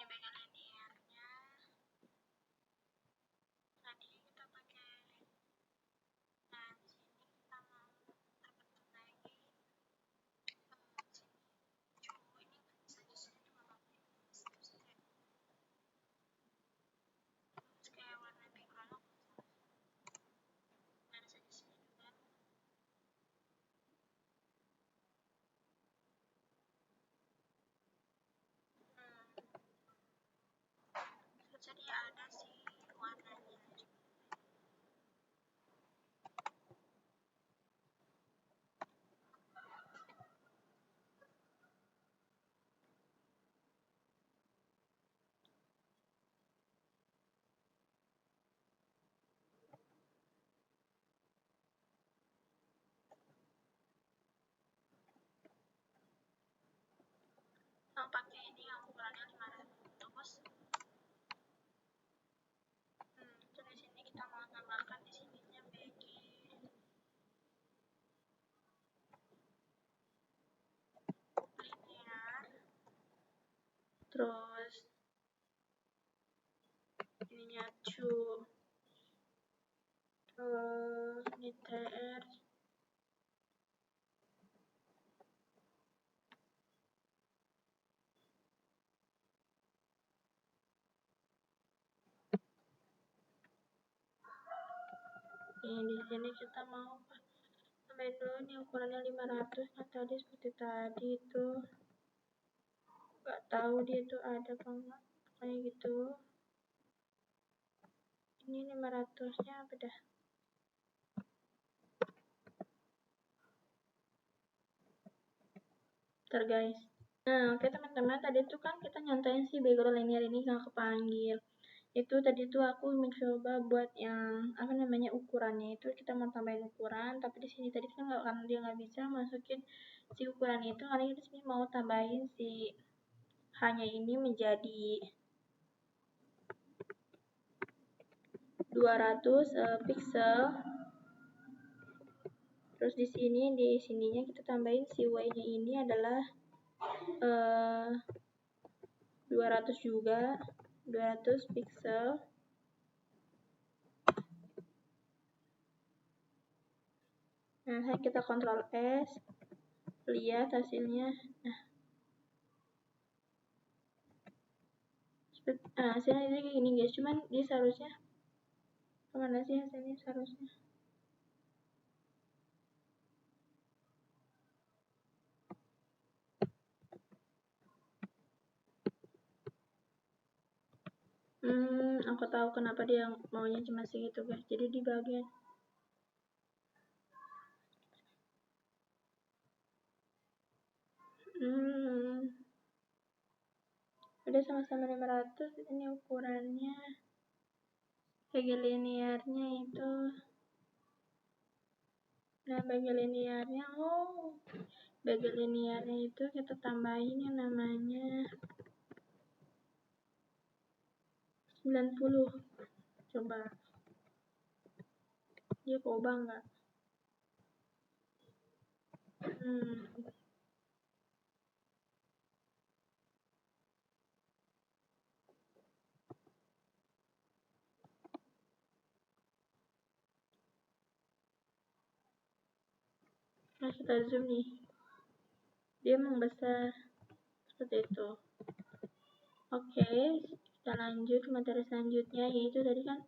bagian linearnya. Tadi kita pakai, nah di sini kita mau terbentuk lagi sini ini bisa di sini juga terus kayak warna background ada di sini juga. Jadi ada sih warnanya. Yang pakai ini yang ukurannya 500. Itu di sini kita mau tambahkan di sininya bagi linear, terus ininya cu, terus ini tr, ini di sini kita mau tambahin dulu ini ukurannya 500. Nah tadi seperti tadi itu nggak tahu dia tuh ada apa enggak, kayak gitu. Ini 500 nya apa dah. Ntar guys. Nah oke teman-teman, tadi tuh kan kita nyontain si background linear ini nggak kepanggil. Itu tadi tuh aku mencoba buat yang apa namanya ukurannya itu kita mau tambahin ukuran, tapi di sini tadi kan nggak, karena dia nggak bisa masukin si ukuran itu, karena di sini mau tambahin si hanya ini menjadi 200 pixel. Terus di sininya kita tambahin si y-nya ini adalah 200 juga, 200 pixel. Nah, kita Ctrl S, lihat hasilnya. Nah, hasilnya kayak gini guys, cuman dia seharusnya kemana sih hasilnya seharusnya. Aku tahu kenapa dia maunya cuma segitu guys. Jadi di bagian udah sama-sama 500. Ini ukurannya bagian linearnya itu. Nah bagian linearnya bagian linearnya itu kita tambahin yang namanya 90. Coba dia coba nggak? Nah kita zoom nih, dia emang besar seperti itu. Oke, kita lanjut ke materi selanjutnya, yaitu tadi kan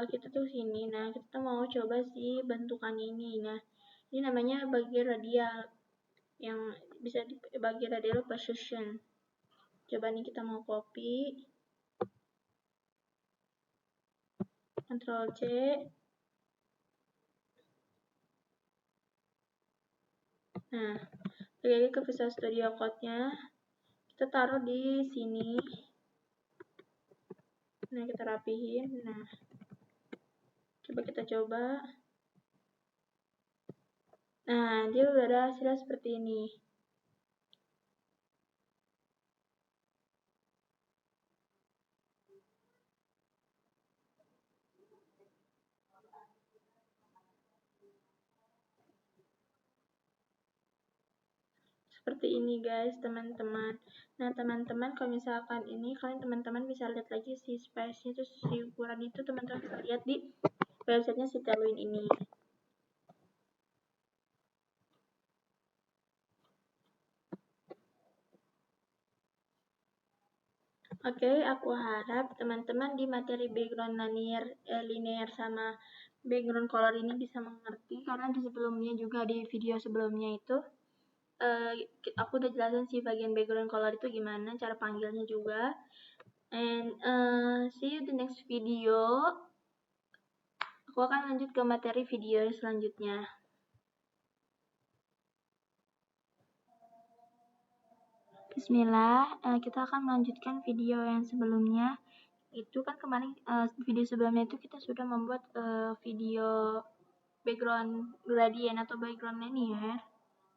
kita tuh sini. Nah kita mau coba si bentukan ini. Nah ini namanya bagian radial, yang bisa dibagi radial position. Coba nih kita mau copy, Ctrl C, nah lagi ke Visual Studio Code-nya kita taruh di sini. Nah kita rapihin. Nah coba kita coba. Nah dia udah ada hasilnya seperti ini. seperti ini guys teman-teman. Nah teman-teman kalau misalkan ini kalian teman-teman bisa lihat lagi si space-nya itu, si ukuran itu teman-teman bisa lihat di websitenya si Tailwind ini. Oke, aku harap teman-teman di materi background linear sama background color ini bisa mengerti, karena di sebelumnya juga di video sebelumnya itu aku udah jelasin sih bagian background color itu gimana, cara panggilnya juga. And see you the next video. Aku akan lanjut ke materi video selanjutnya. Bismillah, kita akan melanjutkan video yang sebelumnya. Itu kan kemarin video sebelumnya itu kita sudah membuat video background gradient atau background linear.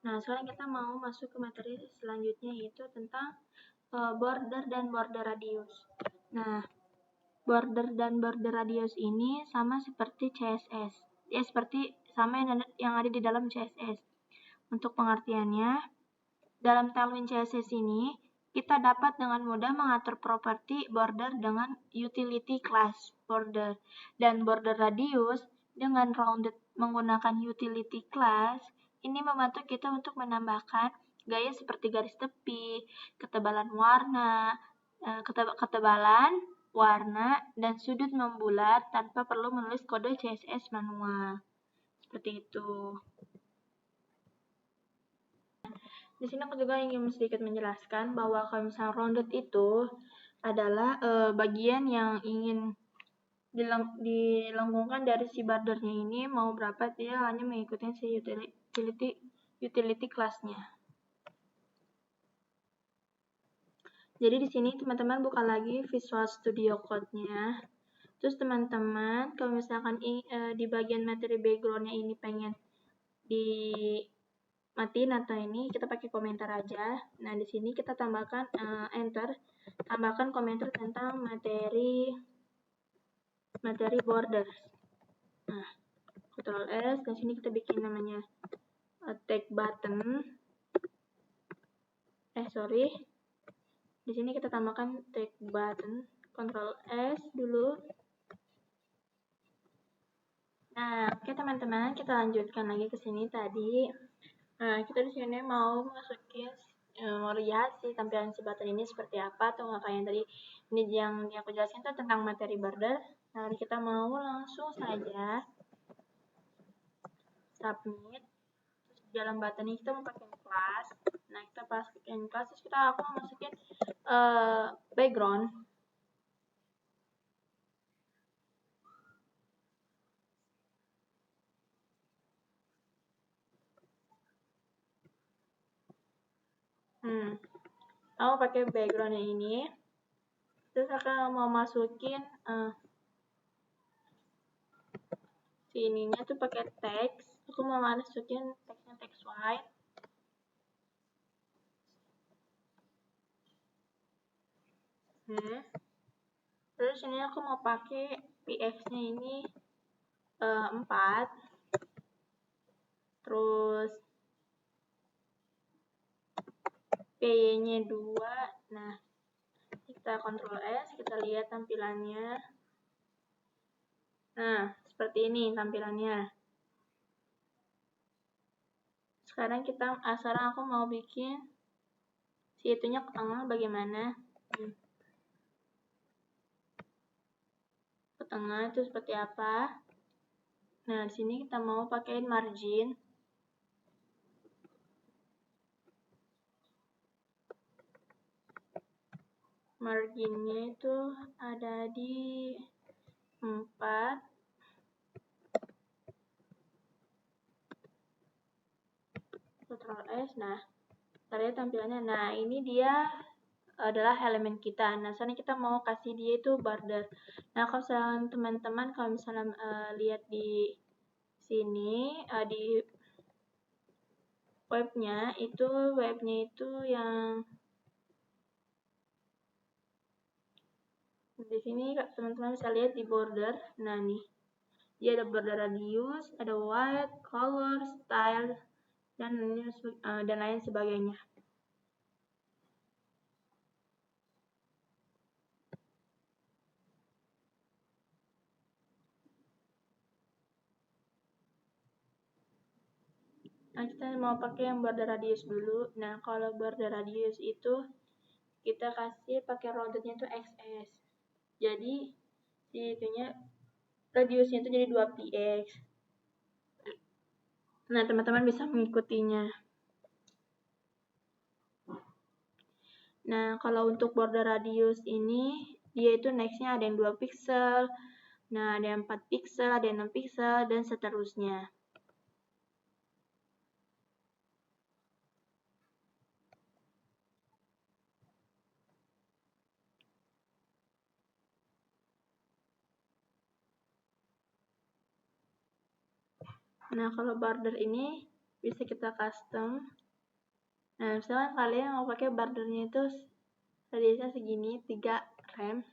Nah, sekarang kita mau masuk ke materi selanjutnya, yaitu tentang border dan border radius. Nah, border dan border radius ini sama seperti CSS. Ya, seperti sama yang ada di dalam CSS. Untuk pengertiannya, dalam Tailwind CSS ini, kita dapat dengan mudah mengatur properti border dengan utility class border. Dan border radius dengan rounded menggunakan utility class, ini membantu kita untuk menambahkan gaya seperti garis tepi, ketebalan warna, dan sudut membulat tanpa perlu menulis kode CSS manual. Seperti itu. Di sini aku juga ingin sedikit menjelaskan bahwa kalau misalnya rounded itu adalah bagian yang ingin dilengkungkan dari si bordernya ini mau berapa, dia hanya mengikuti si utility class-nya. Jadi di sini teman-teman buka lagi Visual Studio Code-nya. Terus teman-teman kalau misalkan di bagian materi background-nya ini pengen matiin atau ini, kita pakai komentar aja. Nah, di sini kita tambahkan enter, tambahkan komentar tentang materi borders. Nah, Ctrl S, dan sini kita bikin namanya tag button. Di sini kita tambahkan tag button, Ctrl S dulu. Nah, oke teman-teman, kita lanjutkan lagi ke sini tadi. Nah, kita di sini mau masukin lihat si tampilan si button ini seperti apa, atau nggak kayak yang tadi ini yang aku jelasin itu tentang materi border. Nah, kita mau langsung saja submit. Terus di dalam button ini kita mau pakai class. Nah, kita pakai class, terus aku mau masukin background. Aku pakai backgroundnya ini. Terus aku mau masukin si ininya tuh pakai teks. Aku mau masukin teksnya text white. Terus ini aku mau pakai px-nya ini 4. Terus py-nya 2. Nah, kita Ctrl S, kita lihat tampilannya. Nah, seperti ini tampilannya. Sekarang aku mau bikin si itunya ke tengah bagaimana. Ke tengah itu seperti apa. Nah, di sini kita mau pakai margin. Marginnya itu ada di 4. Ctrl S. Nah, kita lihat tampilannya. Nah, ini dia adalah elemen kita. Nah, sekarang kita mau kasih dia itu border. Nah, kalau misalnya teman-teman kalau misalnya lihat di sini di webnya itu yang di sini teman-teman bisa lihat di border. Nah, nih dia ada border radius, ada white, color, style, dan lain sebagainya. Nah, kita mau pakai yang border radius dulu. Nah, kalau border radius itu kita kasih pakai roundednya itu XS. Jadi itunya radiusnya itu jadi 2px. Nah, teman-teman bisa mengikutinya. Nah, kalau untuk border radius ini, dia itu next-nya ada yang 2 pixel, nah ada yang 4 pixel, ada yang 6 pixel, dan seterusnya. Nah, kalau border ini bisa kita custom. Nah, misalnya kalian mau pakai bordernya itu radiusnya segini, 3 rem.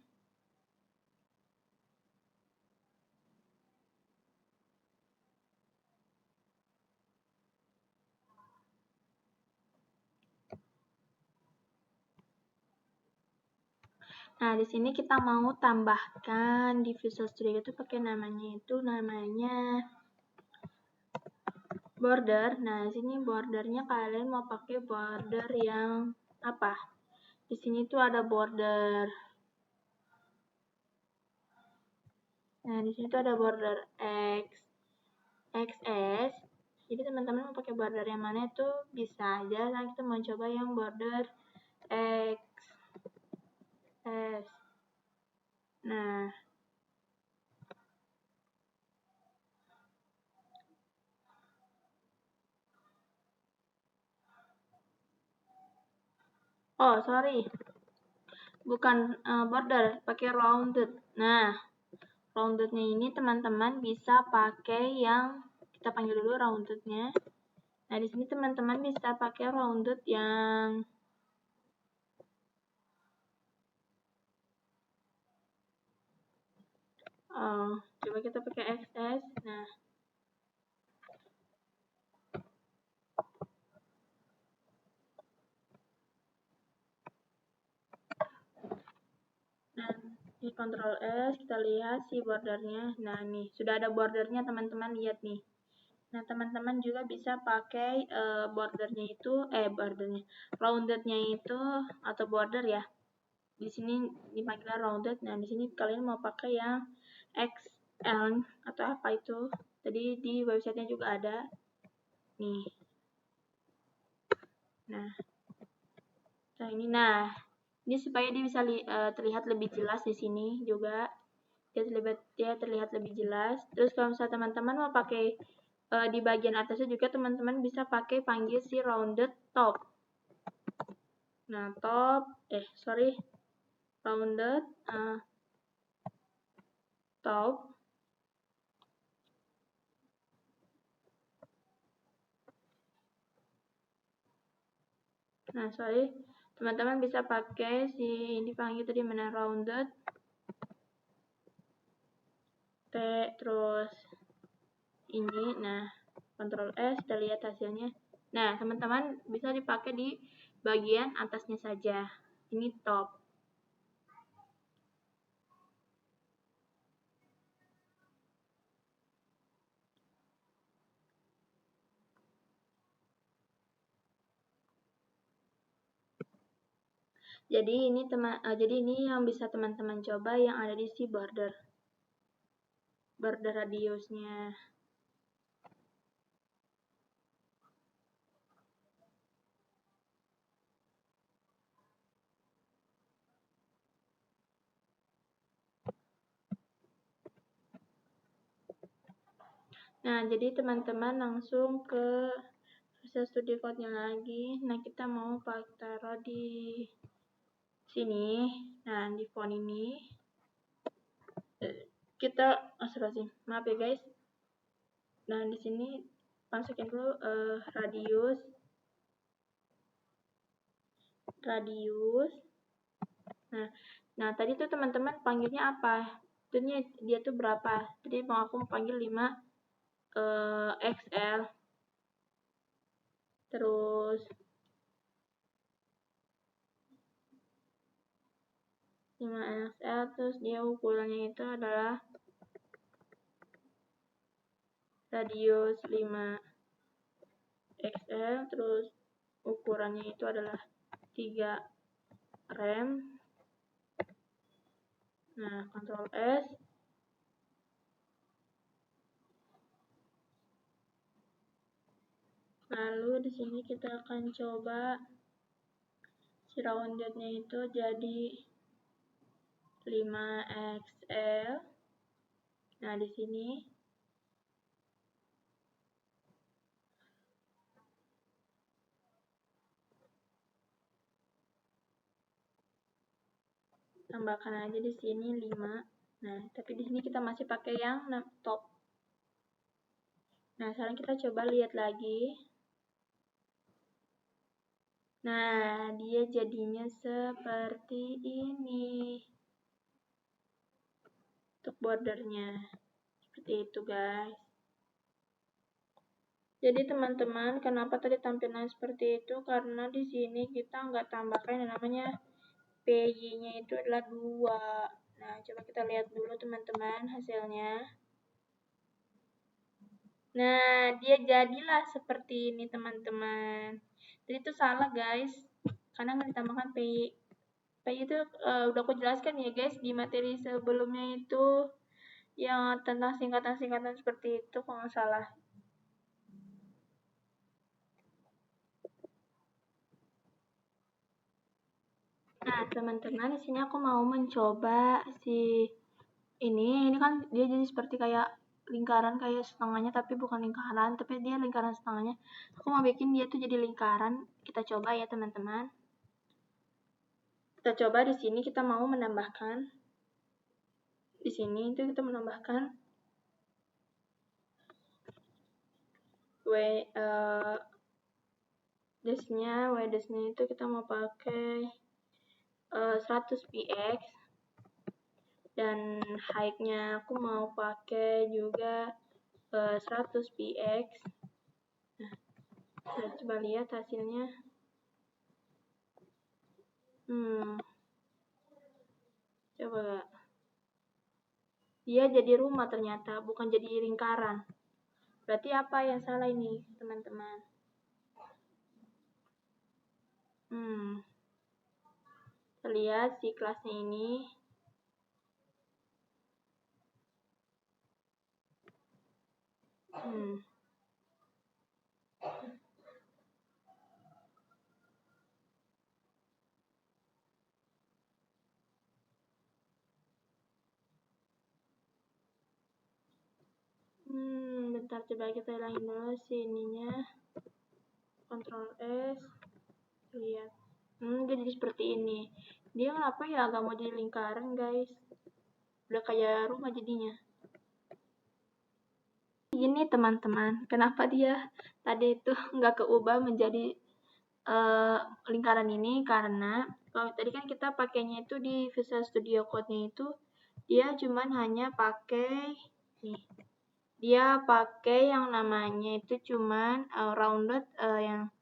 Nah, di sini kita mau tambahkan di Visual Studio itu pakai namanya border. Nah, di sini bordernya kalian mau pakai border yang apa? Di sini tuh ada border. Nah, di sini tuh ada border XS. Jadi teman-teman mau pakai border yang mana itu bisa aja. Nah, kita mau coba yang border XS. Nah, oh sorry, bukan border, pakai rounded. Nah, roundednya ini teman-teman bisa pakai yang kita panggil dulu roundednya. Nah, di sini teman-teman bisa pakai rounded yang coba kita pakai XS. Nah, di Ctrl S kita lihat si bordernya. Nah, nih sudah ada bordernya, teman-teman lihat nih. Nah, teman-teman juga bisa pakai bordernya itu roundednya itu atau border ya. Di sini dipanggil rounded. Nah, di sini kalian mau pakai yang XL atau apa itu. Tadi di websitenya juga ada. Nih. Nah, ini supaya dia bisa terlihat lebih jelas di sini juga. Dia terlihat lebih jelas. Terus kalau misalnya teman-teman mau pakai di bagian atasnya juga teman-teman bisa pakai panggil si rounded top. Nah, rounded top. Nah, teman-teman bisa pakai si ini panggil tadi mana rounded T, terus ini. Nah, Ctrl S, kita lihat hasilnya. Nah, teman-teman bisa dipakai di bagian atasnya saja. Ini top. Jadi ini yang bisa teman-teman coba yang ada di si border radiusnya. Nah, jadi teman-teman langsung ke Visual Studio Code-nya lagi. Nah, kita mau taruh di sini. Nah, di font ini kita maaf ya guys. Nah, di sini masukin dulu radius. Nah, tadi tuh teman-teman panggilnya apa? Dia tuh berapa? Jadi aku mau panggil 5 XL. Terus 5 XL, terus dia ukurannya itu adalah radius 5 XL, terus ukurannya itu adalah 3 rem. Nah, Ctrl S. Lalu di sini kita akan coba si roundednya itu jadi 5XL. Nah, di sini tambahkan aja di sini 5. Nah, tapi di sini kita masih pakai yang top. Nah, sekarang kita coba lihat lagi. Nah, dia jadinya seperti ini. Untuk bordernya. Seperti itu, guys. Jadi teman-teman, kenapa tadi tampilan seperti itu? Karena di sini kita nggak tambahkan yang namanya PY-nya itu adalah 2. Nah, coba kita lihat dulu teman-teman hasilnya. Nah, dia jadilah seperti ini teman-teman. Jadi itu salah guys, karena nggak ditambahkan PY. PY itu udah aku jelaskan ya guys di materi sebelumnya itu yang tentang singkatan-singkatan seperti itu kalau nggak salah. Nah, teman-teman, di sini aku mau mencoba si ini kan dia jadi seperti kayak lingkaran kayak setengahnya, tapi bukan lingkaran, tapi dia lingkaran setengahnya. Aku mau bikin dia tuh jadi lingkaran. Kita coba ya, teman-teman. Kita coba di sini kita mau menambahkan di sini itu kita menambahkan W-nya itu kita mau pakai 100 px, dan height-nya aku mau pakai juga 100 px. Nah, kita coba lihat hasilnya. Coba gak? Dia jadi rumah ternyata, bukan jadi lingkaran. Berarti apa yang salah ini, teman-teman? Kita lihat si kelasnya ini. Bentar, coba kita hilangin dulu sininya. Ctrl S. Lihat. Jadi seperti ini. Dia kenapa ya gak mau jadi lingkaran, guys? Udah kayak rumah jadinya. Ini teman-teman, kenapa dia tadi itu nggak keubah menjadi lingkaran ini? Karena kalau tadi kan kita pakainya itu di Visual Studio Code-nya itu dia cuman hanya pakai nih. Dia pakai yang namanya itu cuman rounded yang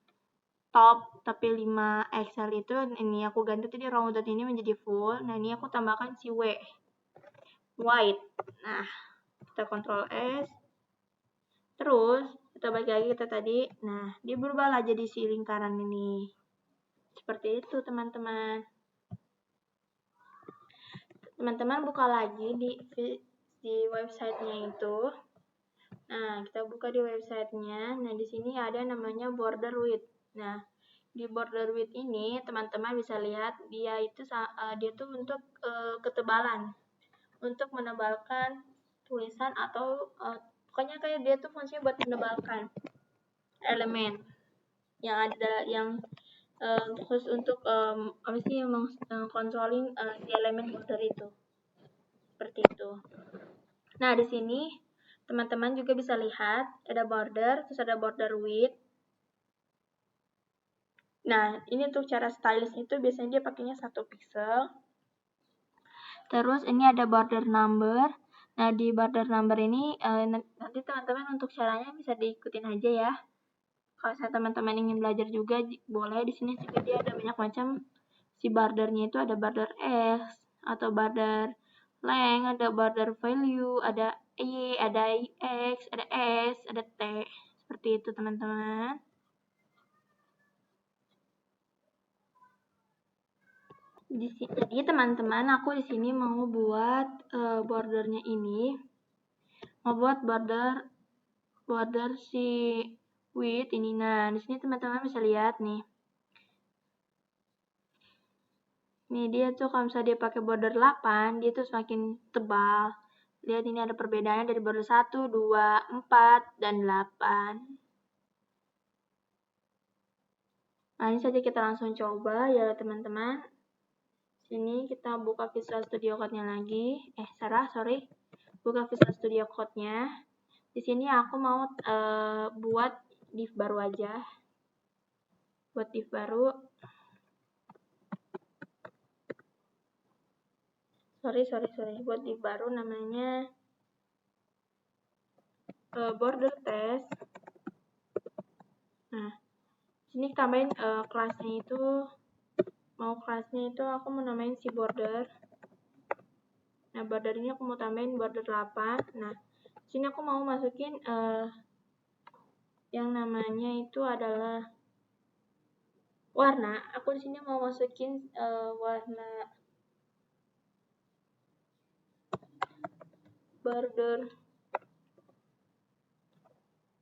top, tapi 5 XL itu ini aku ganti tadi rounded ini menjadi full. Nah, ini aku tambahkan si white. Nah, kita Ctrl S. Terus kita balik lagi kita tadi. Nah, dia berubahlah jadi si lingkaran ini. Seperti itu, teman-teman. Teman-teman buka lagi di websitenya itu. Nah, kita buka di websitenya. Nah, di sini ada namanya border width. Nah, di border width ini teman-teman bisa lihat dia tuh untuk ketebalan, untuk menebalkan tulisan atau pokoknya kayak dia tuh fungsinya buat menebalkan elemen yang ada yang khusus untuk apa sih controlling si elemen border itu. Seperti itu. Nah, di sini teman-teman juga bisa lihat ada border, terus ada border width. Nah, ini untuk cara stylus itu biasanya dia pakainya 1 pixel. Terus ini ada border number. Nah, di border number ini nanti teman-teman untuk caranya bisa diikutin aja ya. Kalau teman-teman ingin belajar juga boleh. Di sini juga dia ada banyak macam. Si bordernya itu ada border S atau border length, ada border value, ada Y, ada X, ada S, ada T. Seperti itu teman-teman. Jadi teman-teman, aku di sini mau buat bordernya ini, mau buat border si width ini. Nah, di sini teman-teman bisa lihat nih. Nih dia tuh kalau misalnya dia pakai border 8, dia tuh semakin tebal. Lihat ini ada perbedaannya dari border 1, 2, 4, dan 8. Nah, ini saja kita langsung coba ya teman-teman. Sini kita buka Visual Studio Code-nya lagi. Sorry. Buka Visual Studio Code-nya. Di sini aku mau buat div baru aja. Buat div baru. Sorry. Buat div baru namanya border test. Nah, sini tambahin kelasnya itu, aku mau namain si border. Nah, border ini aku mau tambahin border 8. Nah, sini aku mau masukin yang namanya itu adalah warna. Aku di sini mau masukin warna border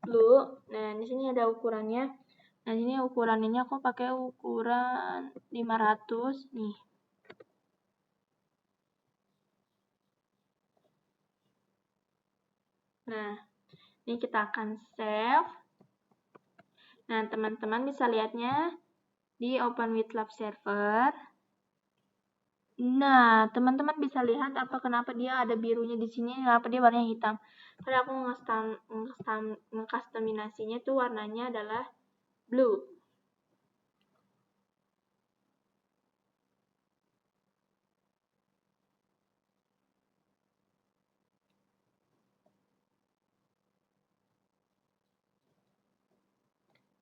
blue. Nah, di sini ada ukurannya. Nah, ini ukuran ini aku pakai ukuran 500 nih. Nah, ini kita akan save. Nah, teman-teman bisa lihatnya di Open with Lab Server. Nah, teman-teman bisa lihat kenapa dia ada birunya di sini, kenapa dia warnanya hitam. Karena aku nge-custominasinya tuh warnanya adalah blue.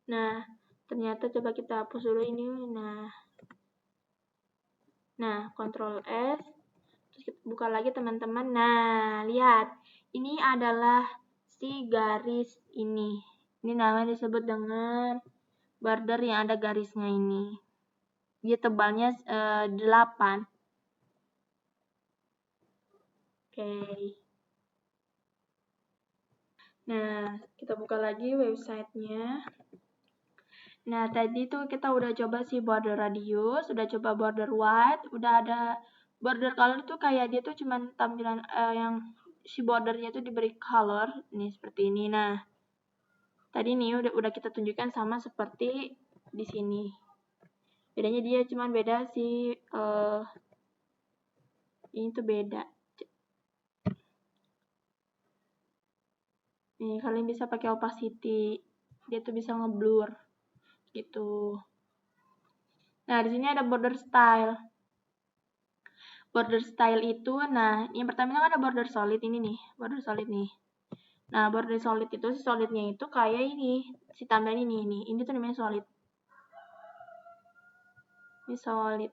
Nah, ternyata coba kita hapus dulu ini. Nah, Ctrl S. Terus kita buka lagi teman-teman. Nah, lihat. Ini adalah si garis ini. Ini namanya disebut dengan border yang ada garisnya ini. Dia tebalnya 8. Oke. Nah, kita buka lagi websitenya. Nah, tadi tuh kita udah coba si border radius, udah coba border width, udah ada border color tuh kayak dia tuh cuman tampilan yang si bordernya tuh diberi color, nih seperti ini. Nah, tadi nih udah kita tunjukkan sama seperti di sini. Bedanya dia cuman beda si ini tuh beda. Nih, kalian bisa pakai opacity. Dia tuh bisa ngeblur gitu. Nah, di sini ada border style. Border style itu, nah, yang pertama kan ada border solid ini nih, border solid nih. Nah, border solid itu, si solidnya itu kayak ini, si tambahan ini tuh namanya solid. Ini solid.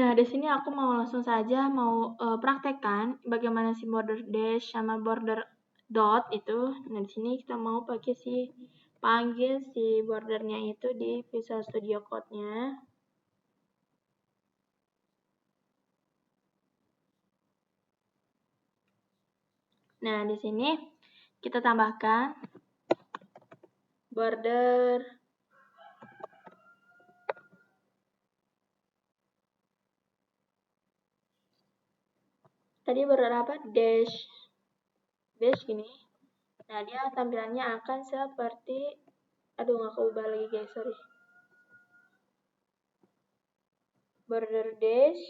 Nah, di sini aku mau langsung saja mau praktekkan bagaimana si border dash sama border dot itu. Nah, di sini kita mau pakai panggil si bordernya itu di Visual Studio Code-nya. Nah, di sini kita tambahkan border tadi border apa? Dash gini. Nah, dia tampilannya akan seperti nggak keubah lagi guys, sorry. Border dash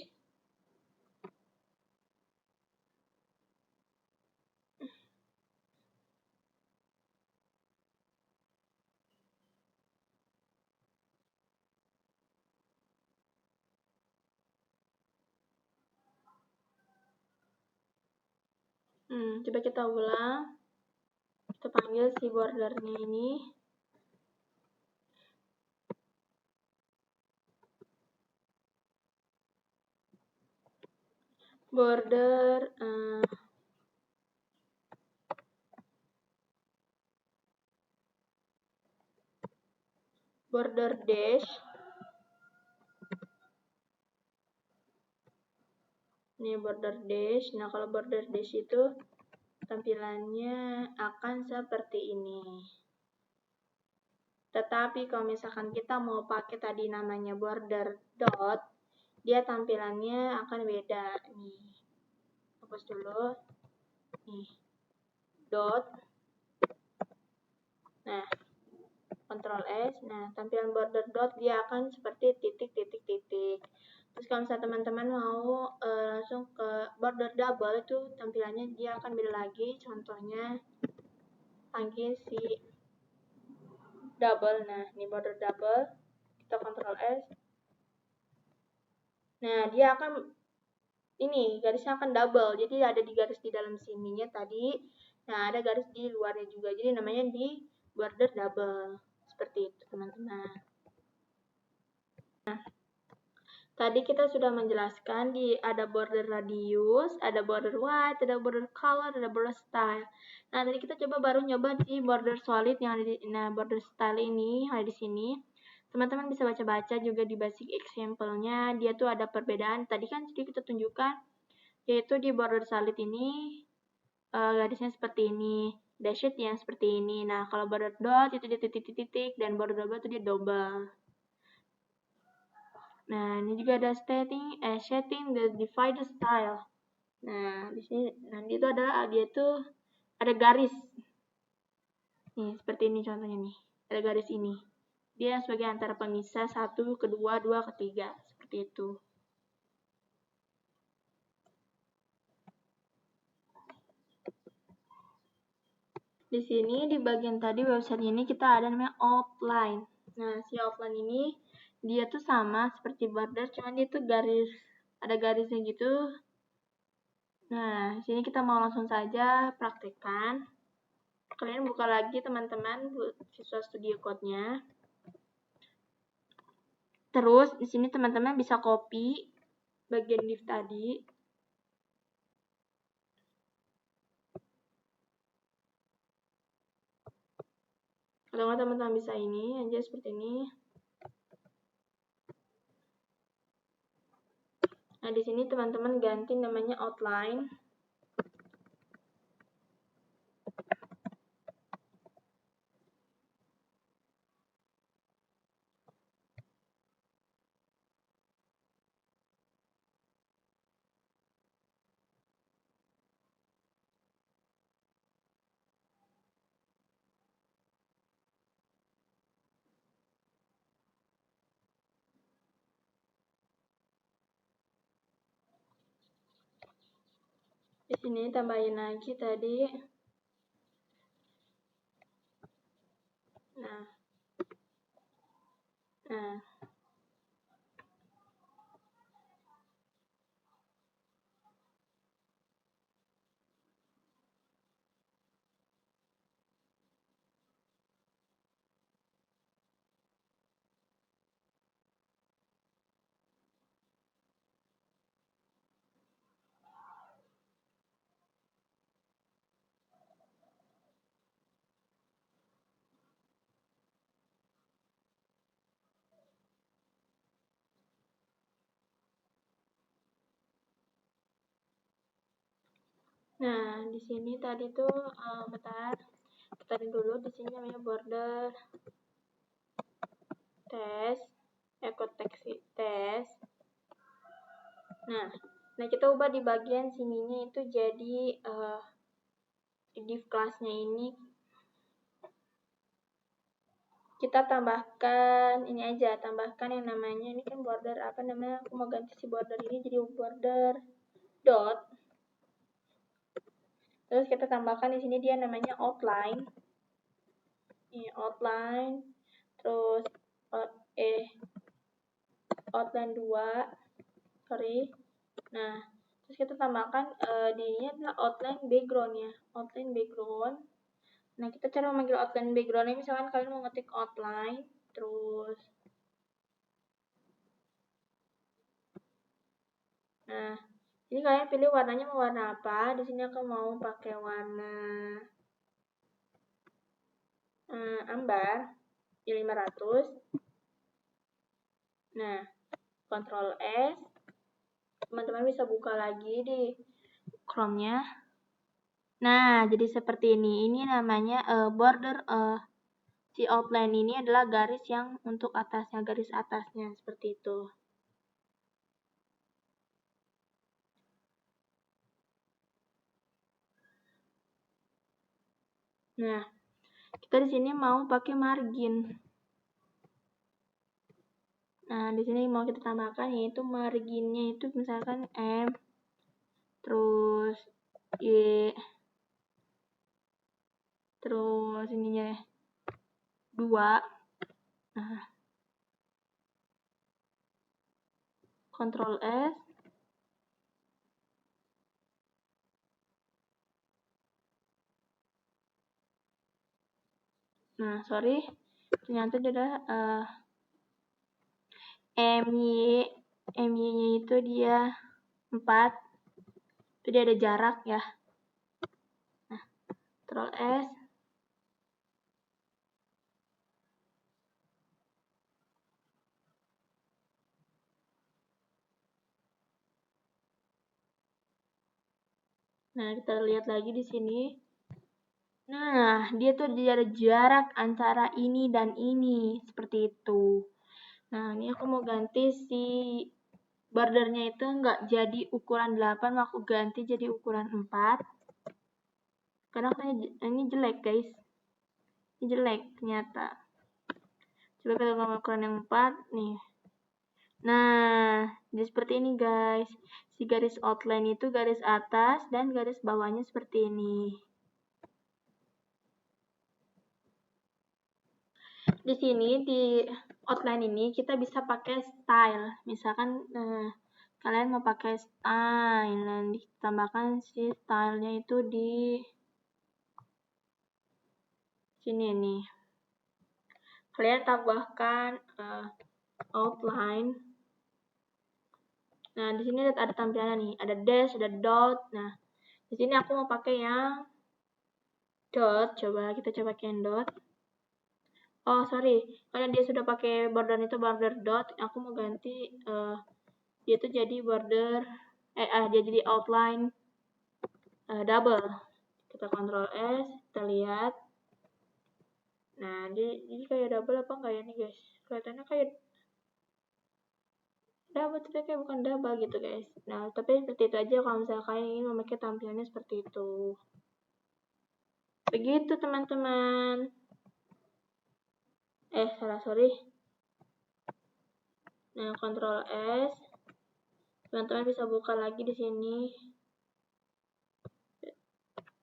coba kita ulang. Kita panggil si bordernya ini. Border dash Ini border dash. Nah, kalau border dash itu tampilannya akan seperti ini. Tetapi kalau misalkan kita mau pakai tadi namanya border dot, dia tampilannya akan beda. Nih, hapus dulu. Nih, dot. Nah, Ctrl S. Nah, tampilan border dot dia akan seperti titik-titik-titik. Terus kalau misalnya teman-teman mau langsung ke border double, itu tampilannya dia akan beda lagi. Contohnya, panggil si double. Nah, ini border double. Kita Ctrl S. Nah, dia akan ini garisnya akan double. Jadi ada di garis di dalam sininya tadi. Nah, ada garis di luarnya juga. Jadi namanya di border double. Seperti itu, teman-teman. Nah, tadi kita sudah menjelaskan ada border radius, ada border width, ada border color, ada border style. Nah, tadi kita baru nyoba di border solid yang ada di border style ini ada di sini. Teman-teman bisa baca-baca juga di basic example-nya, dia tuh ada perbedaan. Tadi kan kita tunjukkan yaitu di border solid ini garisnya seperti ini, dashed yang seperti ini. Nah, kalau border dot itu dia titik-titik dan border double itu dia double. Nah, ini juga ada setting the divider style. Nah, di sini nanti itu dia tuh ada garis. Nih, seperti ini contohnya nih. Ada garis ini. Dia sebagai antara pemisah 1, kedua, 2, ketiga. Seperti itu. Di sini di bagian tadi website ini kita ada namanya outline. Nah, si outline ini dia tuh sama seperti border, cuman dia tuh garis, ada garisnya gitu. Nah, di sini kita mau langsung saja praktekkan. Kalian buka lagi teman-teman Visual Studio Code-nya. Terus di sini teman-teman bisa copy bagian div tadi. Kalau nggak teman-teman bisa ini aja seperti ini. Nah, di sini teman-teman ganti namanya outline. Di sini tambahin lagi tadi. Nah. Nah, di sini tadi tuh bentar. Kita dulu di sini namanya border test, test. Nah, kita ubah di bagian sininya itu jadi div kelasnya ini kita tambahkan ini aja, tambahkan yang namanya ini kan border apa namanya? Aku mau ganti si border ini jadi border dot. Terus kita tambahkan di sini dia namanya outline. Ini outline. Terus outline 2. Sorry. Nah, terus kita tambahkan ini adalah outline background ya. Outline background. Nah, kita cara memanggil outline background ini misalkan kalian mau ngetik outline terus nah, ini kalian pilih warnanya mau warna apa. Di sini aku mau pakai warna ambar di 500. Nah, Ctrl S. Teman-teman teman-teman bisa buka lagi di Chrome-nya. Nah, jadi seperti ini. Ini namanya border si outline ini adalah garis yang untuk atasnya, garis atasnya seperti itu. Nah, kita di sini mau pakai margin. Nah, di sini mau kita tambahkan yaitu marginnya itu misalkan M, terus Y, terus ininya 2. Nah, Ctrl S. Nah, sorry, ternyata dia adalah MY-nya itu dia 4. Itu dia ada jarak ya. Nah, Ctrl S. Nah, kita lihat lagi di sini. Nah, dia tuh ada jarak antara ini dan ini, seperti itu. Nah, ini aku mau ganti si bordernya itu nggak jadi ukuran 8, mau aku ganti jadi ukuran 4. Karena ini jelek, guys. Ini jelek, ternyata. Coba kita ngomong ukuran yang 4, nih. Nah, jadi seperti ini, guys. Si garis outline itu garis atas dan garis bawahnya seperti ini. Di sini di outline ini kita bisa pakai style. Misalkan kalian mau pakai style, dan ditambahkan si stylenya itu di sini nih. Kalian tambahkan outline. Nah, di sini ada tampilannya nih, ada dash, ada dot. Nah, di sini aku mau pakai yang dot. Coba kita coba pakai yang dot. Oh, sorry. Karena dia sudah pakai border itu border dot, aku mau ganti dia itu jadi border dia jadi outline double. Kita Ctrl S, kita lihat. Nah, ini kayak double apa enggak ya nih, guys? Kelihatannya kayak double, tapi kayak bukan double gitu, guys. Nah, tapi seperti itu aja kalau misalnya kalian ingin memakai tampilannya seperti itu. Begitu, teman-teman. Sorry. Nah, Ctrl S. Teman-teman bisa buka lagi di sini.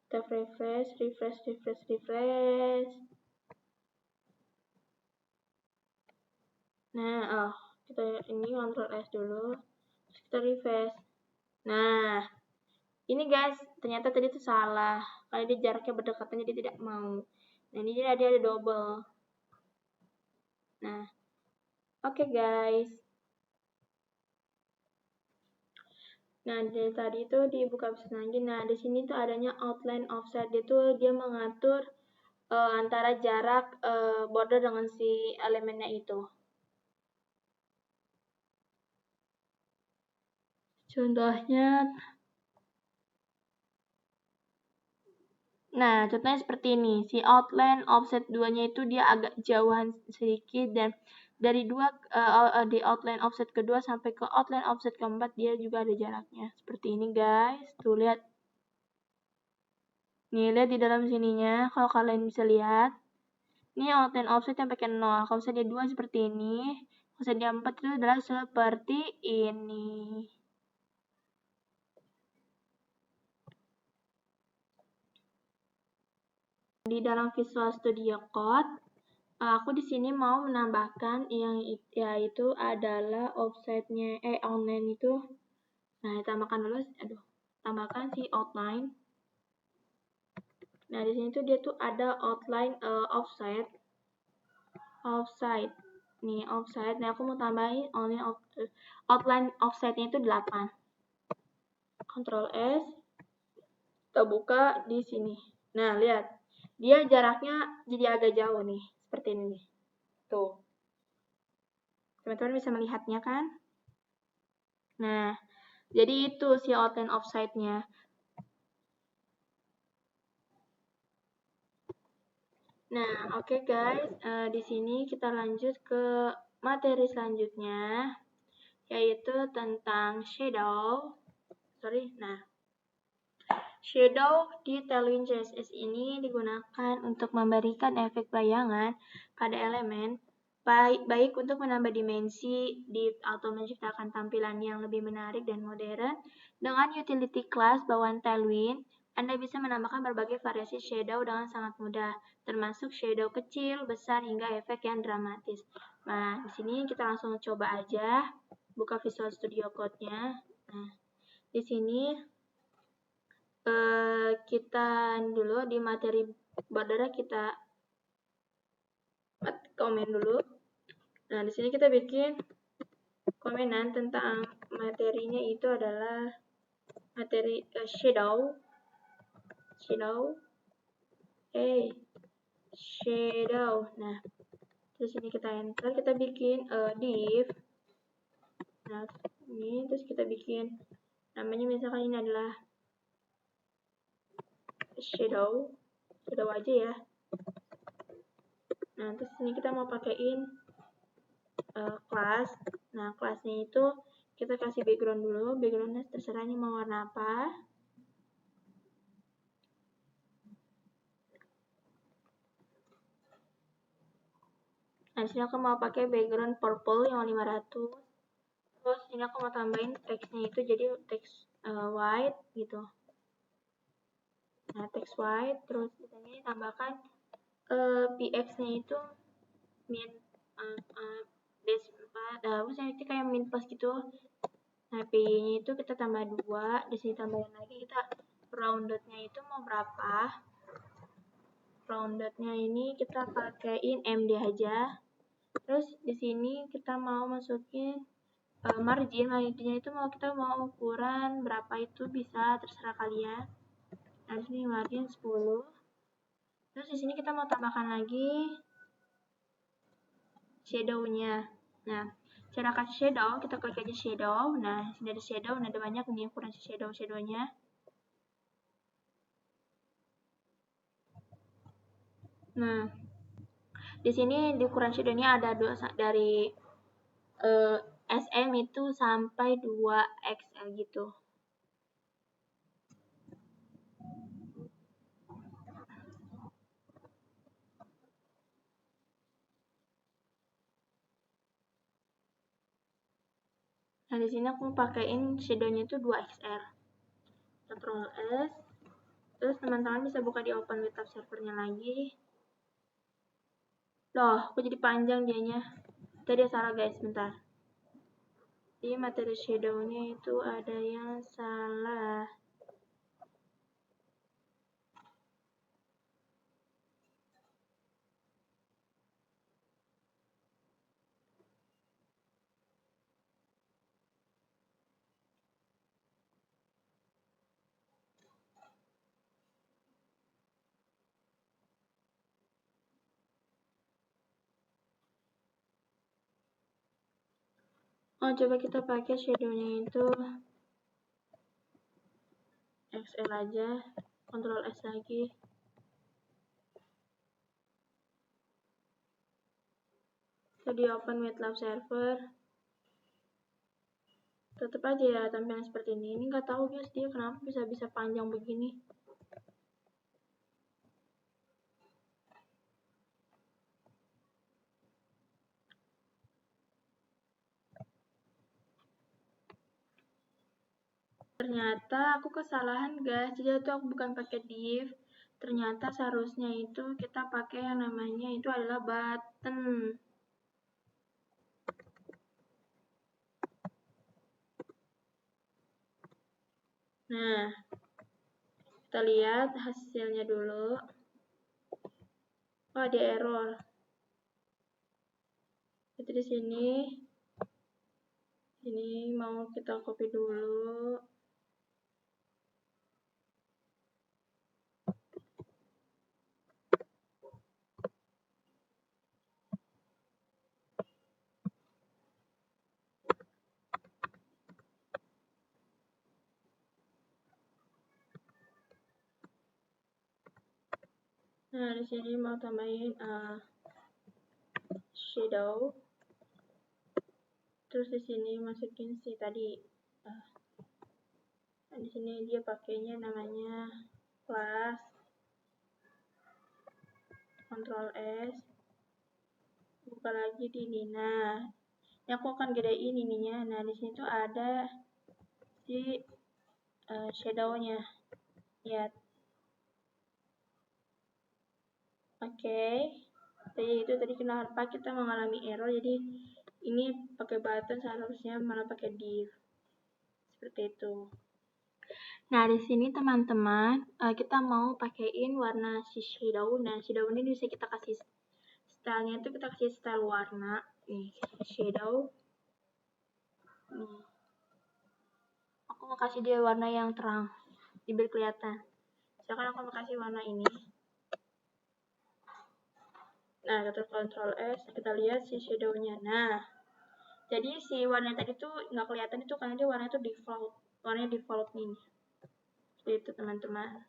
Kita refresh. Nah, kita ini Ctrl S dulu. Terus kita refresh. Nah, ini guys, ternyata tadi itu salah. Karena dia jaraknya berdekatan jadi tidak mau. Nah, ini dia ada double. Nah, oke, guys. Nah, dari tadi itu dibuka lagi. Nah, di sini tuh adanya outline offset. Dia mengatur antara jarak border dengan si elemennya itu. Contohnya, nah, contohnya seperti ini. Si outline offset 2-nya itu dia agak jauhan sedikit, dan dari di outline offset kedua sampai ke outline offset keempat dia juga ada jaraknya. Seperti ini, guys. Tuh, lihat. Nih, lihat di dalam sininya. Kalau kalian bisa lihat. Ini outline offset yang pakai 0. Kalau misalnya 2 seperti ini. Kalau misalnya 4 itu adalah seperti ini. Di dalam Visual Studio Code, aku di sini mau menambahkan yang yaitu adalah offsetnya outline itu. Nah, tambahkan dulu, tambahkan si outline. Nah, di sini tuh dia tuh ada outline offset. Nih, offset. Nah, aku mau tambahin outline offsetnya itu 8. Ctrl S. Kita buka di sini. Nah, lihat. Dia jaraknya jadi agak jauh nih, seperti ini nih. Tuh. Teman-teman bisa melihatnya kan? Nah, Jadi itu si outline offside-nya. Nah, oke guys, di sini kita lanjut ke materi selanjutnya, yaitu tentang shadow. Shadow di Tailwind CSS ini digunakan untuk memberikan efek bayangan pada elemen, baik untuk menambah dimensi atau menciptakan tampilan yang lebih menarik dan modern. Dengan utility class bawaan Tailwind, Anda bisa menambahkan berbagai variasi shadow dengan sangat mudah, termasuk shadow kecil, besar, hingga efek yang dramatis. Nah, di sini kita langsung coba aja, buka Visual Studio Code-nya. Nah, di sini kita dulu di materi border kita komen dulu. Nah, di sini kita bikin komenan tentang materinya itu adalah materi shadow. Nah, terus ini kita enter, kita bikin div. Nah, ini terus kita bikin namanya, misalkan ini adalah shadow aja ya. Nah, terus ini kita mau pakaiin kelas. Nah, kelasnya itu kita kasih background dulu. Backgroundnya terserah ini mau warna apa. Nah, di sini aku mau pakai background purple yang 500. Terus ini aku mau tambahin teksnya itu jadi teks white gitu. Nah, teks white. Terus di sini tambahkan px-nya itu min base 4. Maksudnya itu kayak min plus gitu. Nah, PY-nya itu kita tambah 2. Di sini tambahin lagi, kita rounded-nya itu mau berapa? Rounded-nya ini kita pakaiin MD aja. Terus di sini kita mau masukin margin-nya itu kita mau ukuran berapa itu bisa terserah kalian. Nah, di sini margin 10. Terus di sini kita mau tambahkan lagi shadow-nya. Nah, cara kasih shadow, kita klik aja shadow. Nah, sini ada shadow, ada banyak nih ukuran shadow-nya. Nah, di sini di ukuran shadow-nya ada dari SM itu sampai 2XL gitu. Nah, di sini aku pakaiin shadow-nya itu 2XR. Ctrl S. Terus teman-teman bisa buka di Open with Tab servernya lagi. Loh, kok jadi panjang dianya? Tadi salah guys, bentar. Di materi shadow-nya itu ada yang salah. Oh, coba kita pakai shadow-nya itu XL aja. Ctrl S lagi. Kita di Open with Lab server. Tetap aja ya tampilan seperti ini. Ini nggak tahu guys dia kenapa bisa panjang begini. Ternyata aku kesalahan guys. Jadi itu aku bukan pakai div. Ternyata seharusnya itu kita pakai yang namanya itu adalah button. Nah, kita lihat hasilnya dulu. Oh, ada error. Itu di sini. Ini mau kita copy dulu. Nah, di sini mau tambahin shadow. Terus di sini masukin si tadi. Di sini dia pakainya namanya plus, Ctrl S, buka lagi di ini. Nah, ini aku akan gedein ininya. Nah, di sini tuh ada si shadownya. Lihat. Oke. Jadi itu tadi kenapa kita mengalami error. Jadi ini pakai button seharusnya malah pakai div. Seperti itu. Nah, di sini teman-teman, kita mau pakaiin warna si shadow. Nah, shadow ini bisa kita kasih stylenya itu kita kasih style warna. Nih, shadow. Nih. Aku mau kasih dia warna yang terang, biar kelihatan. Misalkan aku mau kasih warna ini. Nah, kita Ctrl S, kita lihat si shadownya. Nah, jadi si warna tadi tuh nggak kelihatan itu karena dia warnanya tuh default. Warnanya default ini. Seperti itu teman-teman.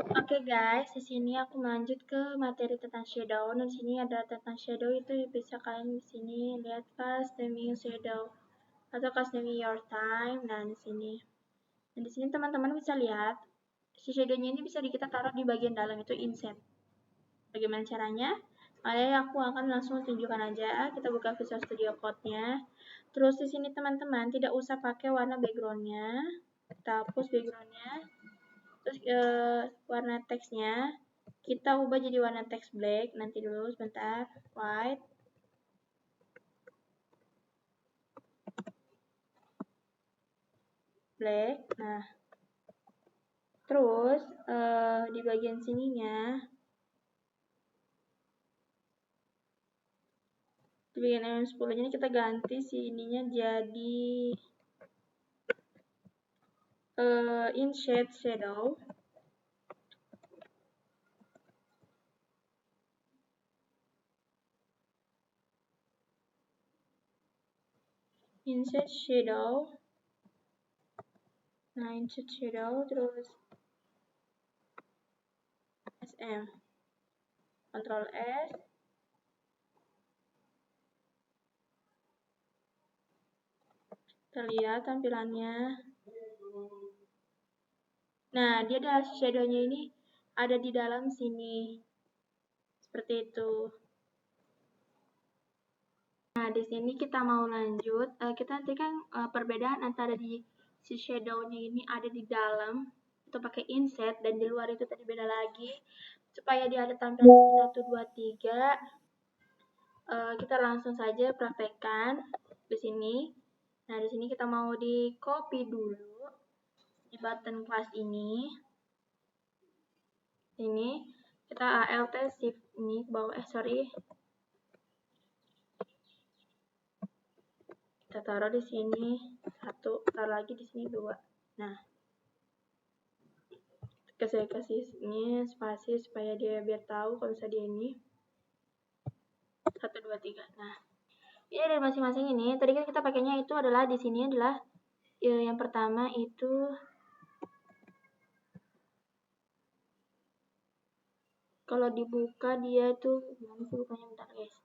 Oke guys, di sini aku lanjut ke materi tentang shadow. Nah, di sini ada tentang shadow itu bisa kalian di sini lihat customing shadow atau customing your time. Nah, di sini. Dan di sini teman-teman bisa lihat si shadownya ini bisa kita taruh di bagian dalam itu inset. Bagaimana caranya? Aku akan langsung tunjukkan aja. Kita buka Visual Studio Code-nya. Terus di sini teman-teman tidak usah pakai warna background-nya. Kita hapus background-nya. Terus warna teksnya kita ubah jadi warna teks black. Nanti dulu sebentar. White. Black. Nah. Terus di bagian sininya di bagian M10 ini kita ganti si ininya jadi in shade shadow. Insert shadow. Nah, insert shadow terus SM. Ctrl S. Kita lihat tampilannya. Nah, dia ada shadow-nya ini ada di dalam sini. Seperti itu. Nah, di sini kita mau lanjut. Kita nanti kan perbedaan antara di si shadow-nya ini ada di dalam itu pakai inset dan di luar itu tadi beda lagi. Supaya dia ada tampilan 1 2 3. Kita langsung saja praktekkan di sini. Nah, di sini kita mau di copy dulu di button class ini. Ini kita Alt Shift ini ke bawah, kita taruh di sini 1, taruh lagi di sini 2. Nah, saya kasih ini spasi supaya dia biar tahu kalau misalnya dia ini 1 2 3. Nah, Ini dari masing-masing ini. Tadi kan kita pakainya itu adalah di sini adalah yang pertama itu kalau dibuka dia tuh gimana sih bukanya, bentar guys.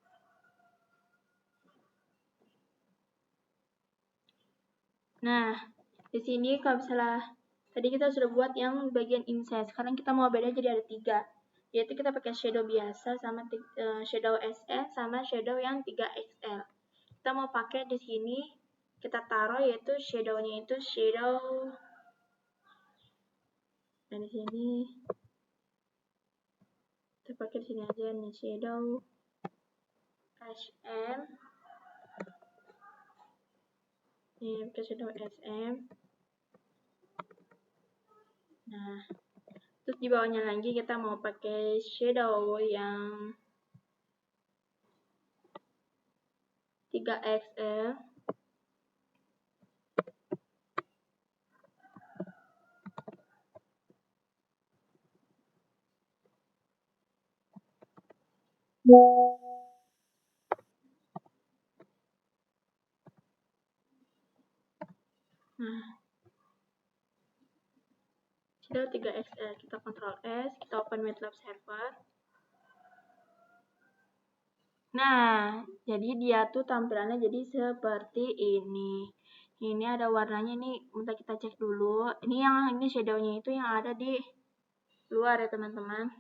Nah, di sini kalau misalnya tadi kita sudah buat yang bagian inset. Sekarang kita mau beda jadi ada 3. Yaitu kita pakai shadow biasa sama shadow SN sama shadow yang 3XL. Kita mau pakai di sini kita taruh yaitu shadownya itu shadow, dan di sini kita pakai di sini aja nih shadow SM. Ini pakai shadow SM. Nah, terus di bawahnya lagi kita mau pakai shadow yang 3XL. Nah, shadow 3XL kita Ctrl S, kita open MATLAB server. Nah, jadi dia tuh tampilannya jadi seperti ini. Ini ada warnanya nih, bentar kita cek dulu. Ini shadownya itu yang ada di luar ya teman-teman.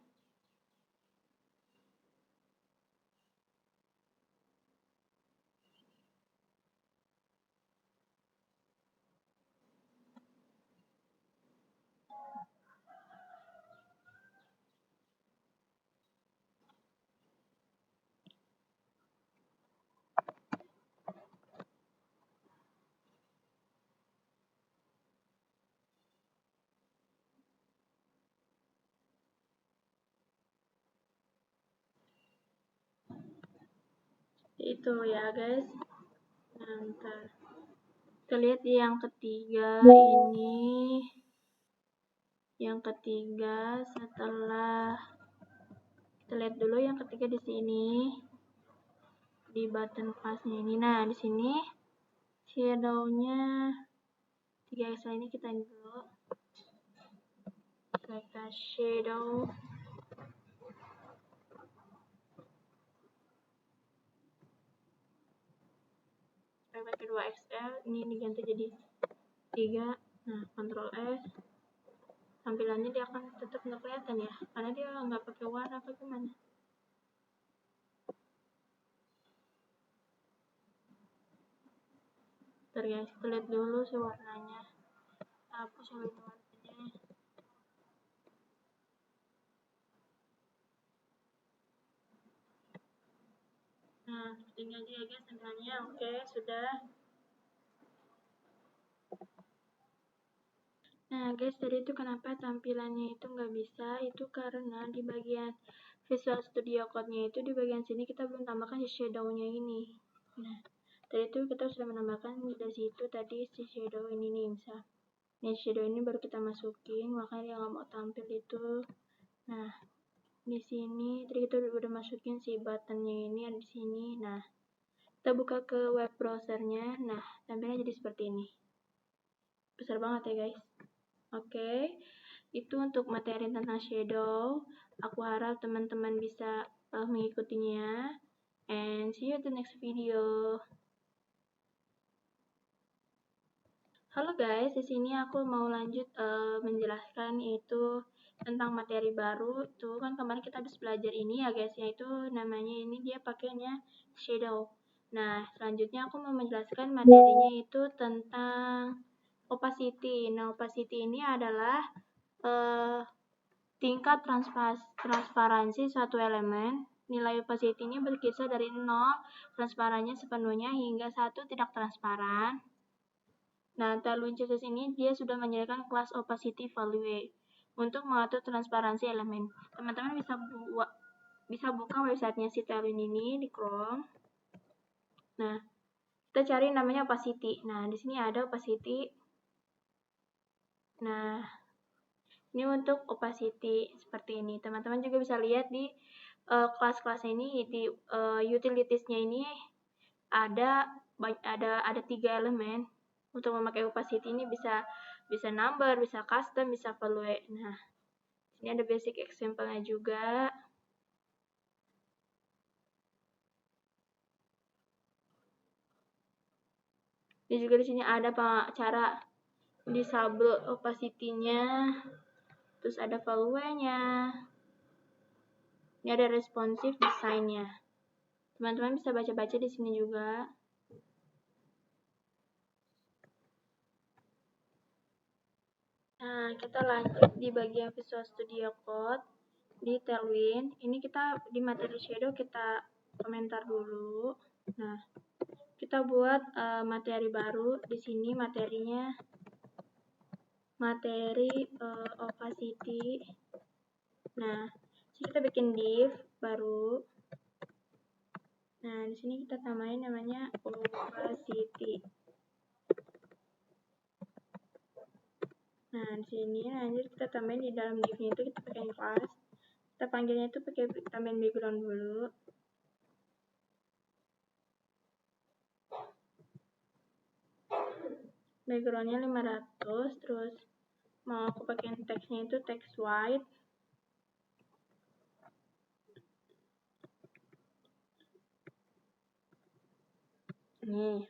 Itu ya guys. Nah, kita lihat yang ketiga ini. Yang ketiga setelah kita lihat dulu yang ketiga di sini di button classnya ini. Nah, di sini shadownya 3XL ini kita ini dulu. Kita shadow pakai 2XL, ini diganti jadi 3. Nah, Ctrl S, tampilannya dia akan tetap nggak kelihatan ya, karena dia nggak pakai warna apa gimana. Ntar guys, kita lihat dulu sih warnanya. Apa sih warnanya? Nah, seperti aja ya guys tampilannya. Oke, sudah. Nah guys, tadi itu kenapa tampilannya itu nggak bisa, itu karena di bagian Visual Studio Code-nya itu di bagian sini kita belum tambahkan si shadow-nya ini. Nah, tadi itu kita sudah menambahkan dari situ tadi si shadow ini nih, misal. Nah, shadow ini baru kita masukin, makanya dia nggak mau tampil itu. Nah, di sini tadi kita udah masukin si buttonnya ini ada di sini. Nah, kita buka ke web browsernya. Nah, tampilnya jadi seperti ini. Besar banget ya guys. Oke, itu untuk materi tentang shadow. Aku harap teman-teman bisa mengikutinya. And see you at the next video. Halo guys, di sini aku mau lanjut menjelaskan itu tentang materi baru. Itu kan kemarin kita habis belajar ini ya guys, yaitu namanya ini dia pakainya shadow. Nah, selanjutnya aku mau menjelaskan materinya itu tentang opacity. Nah, opacity ini adalah tingkat transparansi suatu elemen. Nilai opacity-nya berkisar dari 0, transparannya sepenuhnya, hingga 1 tidak transparan. Nah, TLWinCSS ini dia sudah menyediakan kelas opacity value untuk mengatur transparansi elemen. Teman-teman bisa buka websitenya si TLWin ini di Chrome. Nah, kita cari namanya opacity. Nah, di sini ada opacity. Nah, ini untuk opacity seperti ini. Teman-teman juga bisa lihat di kelas-kelas ini, di utilitiesnya ini ada 3 elemen. Untuk memakai opacity ini bisa number, bisa custom, bisa value. Nah, ini ada basic example-nya juga. Ini juga di sini ada cara disable opacity-nya. Terus ada value-nya. Ini ada responsive design-nya. Teman-teman bisa baca-baca di sini juga. Nah, kita lanjut di bagian Visual Studio Code di Tailwind. Ini kita di materi shadow kita komentar dulu. Nah, kita buat materi baru. Di sini materinya materi opacity. Nah, sini kita bikin div baru. Nah, di sini kita tambahin namanya opacity. Nah, di sini lanjut kita tambahin di dalam div-nya itu kita pakai class. Kita panggilnya itu pakai tambahin background dulu. Backgroundnya 500, terus mau aku pakai teksnya itu text white. Nih.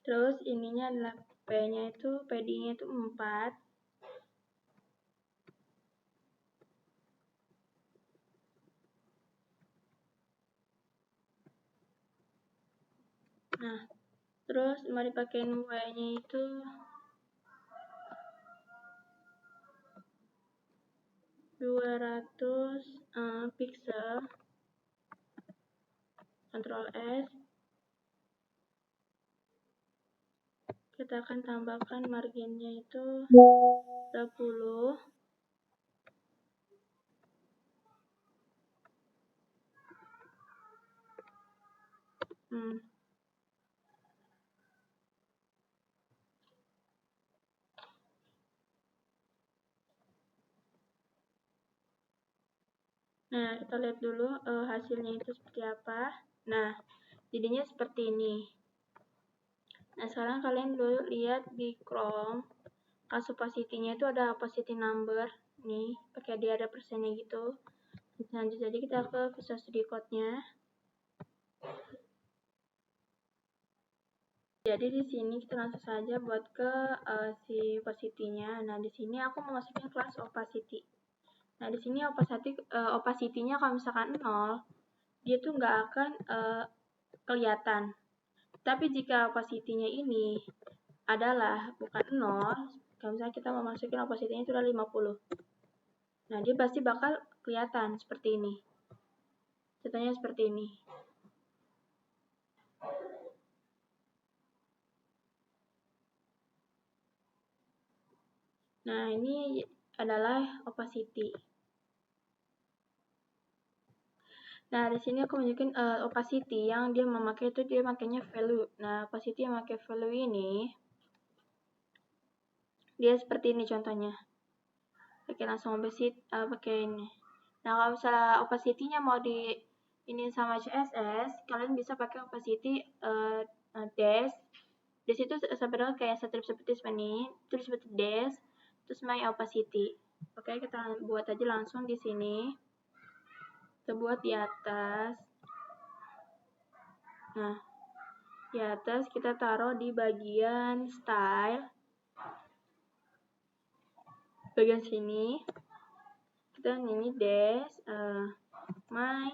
Terus ininya adalah PD-nya itu 4. Nah, terus mau dipakein Y-nya itu 200 pixel. Ctrl S. Kita akan tambahkan marginnya itu 20. Nah, kita lihat dulu hasilnya itu seperti apa. Nah, jadinya seperti ini. Nah, sekarang kalian dulu lihat di Chrome, kas opacity-nya itu ada opacity number. Nih, pakai dia ada persennya gitu. Lanjut aja kita ke Visual Studio Code-nya. Jadi di sini kita langsung saja buat ke si opacity-nya. Nah, di sini aku mau masukin kelas opacity. Nah, di sini opacity-nya kalau misalkan 0, dia tuh nggak akan kelihatan. Tapi jika opacity-nya ini adalah bukan 0, kalau misalnya kita mau masukin opacity-nya itu udah 50. Nah, dia pasti bakal kelihatan seperti ini. Contohnya seperti ini. Nah, ini adalah opacity. Nah, di sini aku tunjukin opacity yang dia memakai itu dia makainya value. Nah, opacity yang memakai value ini dia seperti ini contohnya. Oke, langsung pakai ini. Nah, kalau misalnya opacity-nya mau di ini sama CSS, kalian bisa pakai opacity dash. Di situ sampai dengan kayak strip seperti ini, terus seperti dash, terus my opacity. Oke, kita buat aja langsung di sini. Kita buat di atas. Nah, di atas kita taruh di bagian style. Bagian sini. Kita ini dash my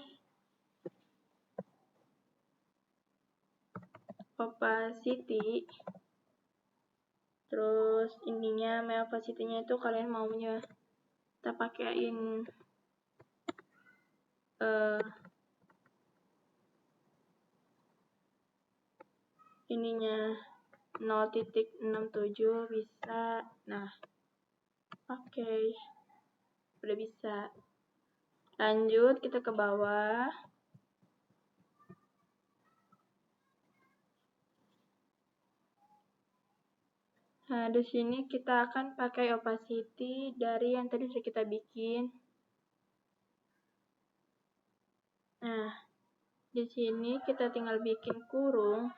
opacity. Terus ininya my opacity-nya itu kalian maunya kita pakein ininya 0.67 bisa. Nah, oke. Udah bisa. Lanjut kita ke bawah. Nah, di sini kita akan pakai opacity dari yang tadi sudah kita bikin. Nah, Di sini kita tinggal bikin kurung.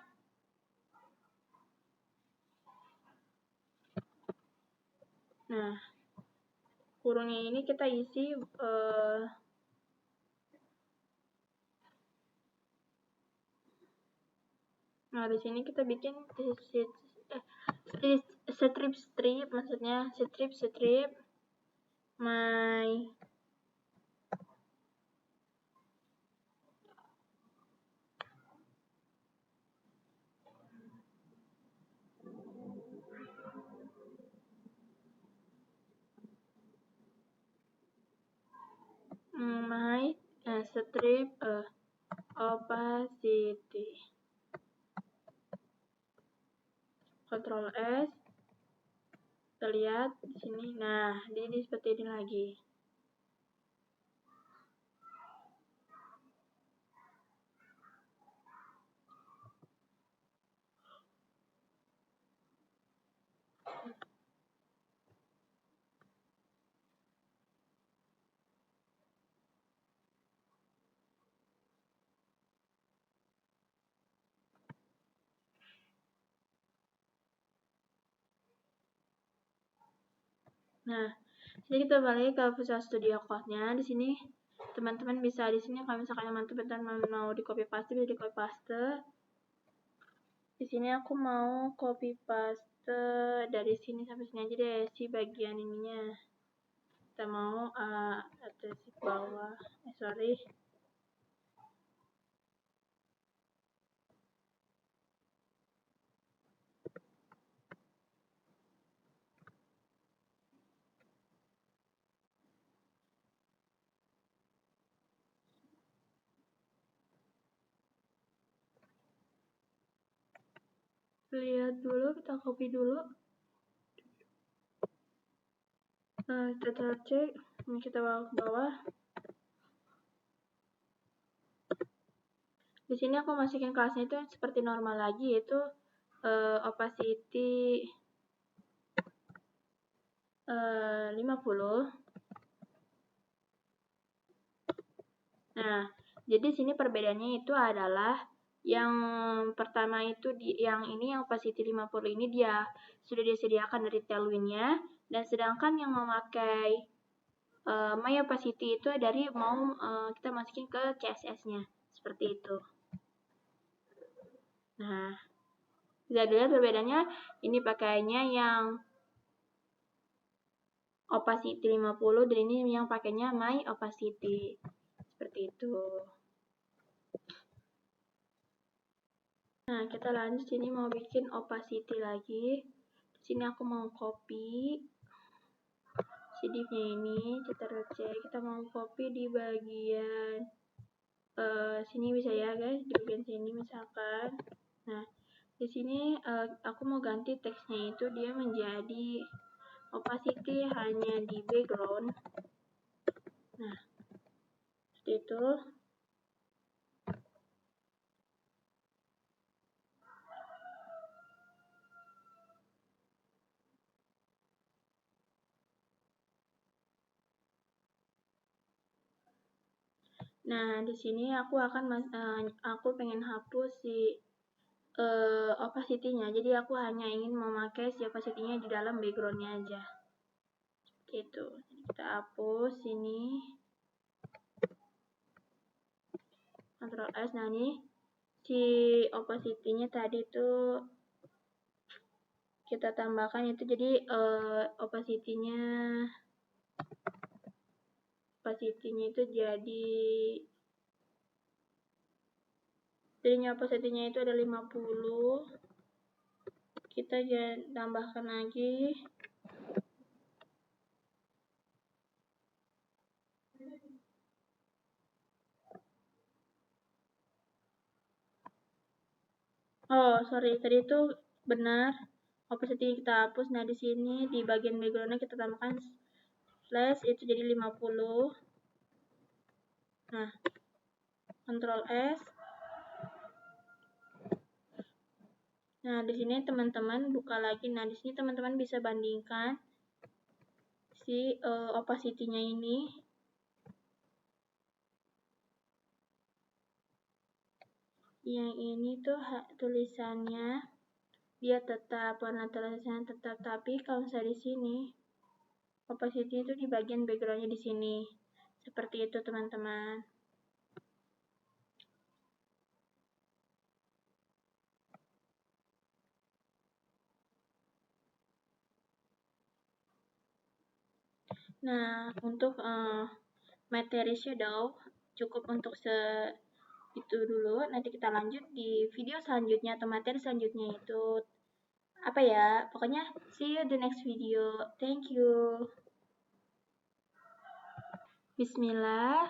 Nah, kurungnya ini kita isi nah, di sini kita bikin strip, maksudnya strip my strip opacity. Ctrl S. Kita lihat di sini. Nah, jadi seperti ini lagi. Nah, jadi kita balik ke Visual Studio Code-nya. Di sini teman-teman bisa di sini kalau misalkan teman-teman mau di copy paste bisa di copy paste. Di sini aku mau copy paste dari sini sampai sini aja deh si bagian ininya. Kita mau atas bawah. Sorry. Lihat dulu, kita copy dulu. Nah, kita cek. Ini kita bawa ke bawah. Di sini aku masukin kelasnya itu seperti normal lagi, yaitu opacity 50. Nah, jadi sini perbedaannya itu adalah yang pertama itu yang ini yang opacity 50 ini dia sudah disediakan dari Tailwind-nya, dan sedangkan yang memakai my opacity itu dari kita masukin ke CSS-nya seperti itu. Nah, bisa dilihat perbedaannya, ini pakainya yang opacity 50 dan ini yang pakainya my opacity. Seperti itu. Nah, kita lanjut sini mau bikin opacity lagi. Di sini aku mau copy si div-nya ini, kita mau copy di bagian sini bisa ya guys, di bagian sini misalkan. Nah, di sini aku mau ganti teksnya itu dia menjadi opacity hanya di background. Nah, seperti itu. Nah, di sini aku pengen hapus si opacity-nya. Jadi aku hanya ingin memakai si opacity-nya di dalam background-nya aja. Gitu. Kita hapus sini. Ctrl S. Nah, ini si opacity-nya tadi tuh kita tambahkan itu, jadi opacity-nya itu jadinya opacity-nya itu ada 50. Kita tambahkan lagi. Oh, sorry, tadi itu benar. Opacity kita hapus. Nah, di sini di bagian background-nya kita tambahkan slash itu jadi 50. Nah, Ctrl S. Nah, di sini teman-teman buka lagi. Nah, di sini teman-teman bisa bandingkan si opacity-nya ini. yang ini tuh tulisannya dia tetap, warna tulisannya tetap, tapi kalau misalnya di sini opacity itu di bagian backgroundnya di sini. Seperti itu teman-teman. Nah, untuk materi shadow cukup untuk itu dulu. Nanti kita lanjut di video selanjutnya atau materi selanjutnya itu apa ya? Pokoknya see you the next video. Thank you. Bismillah.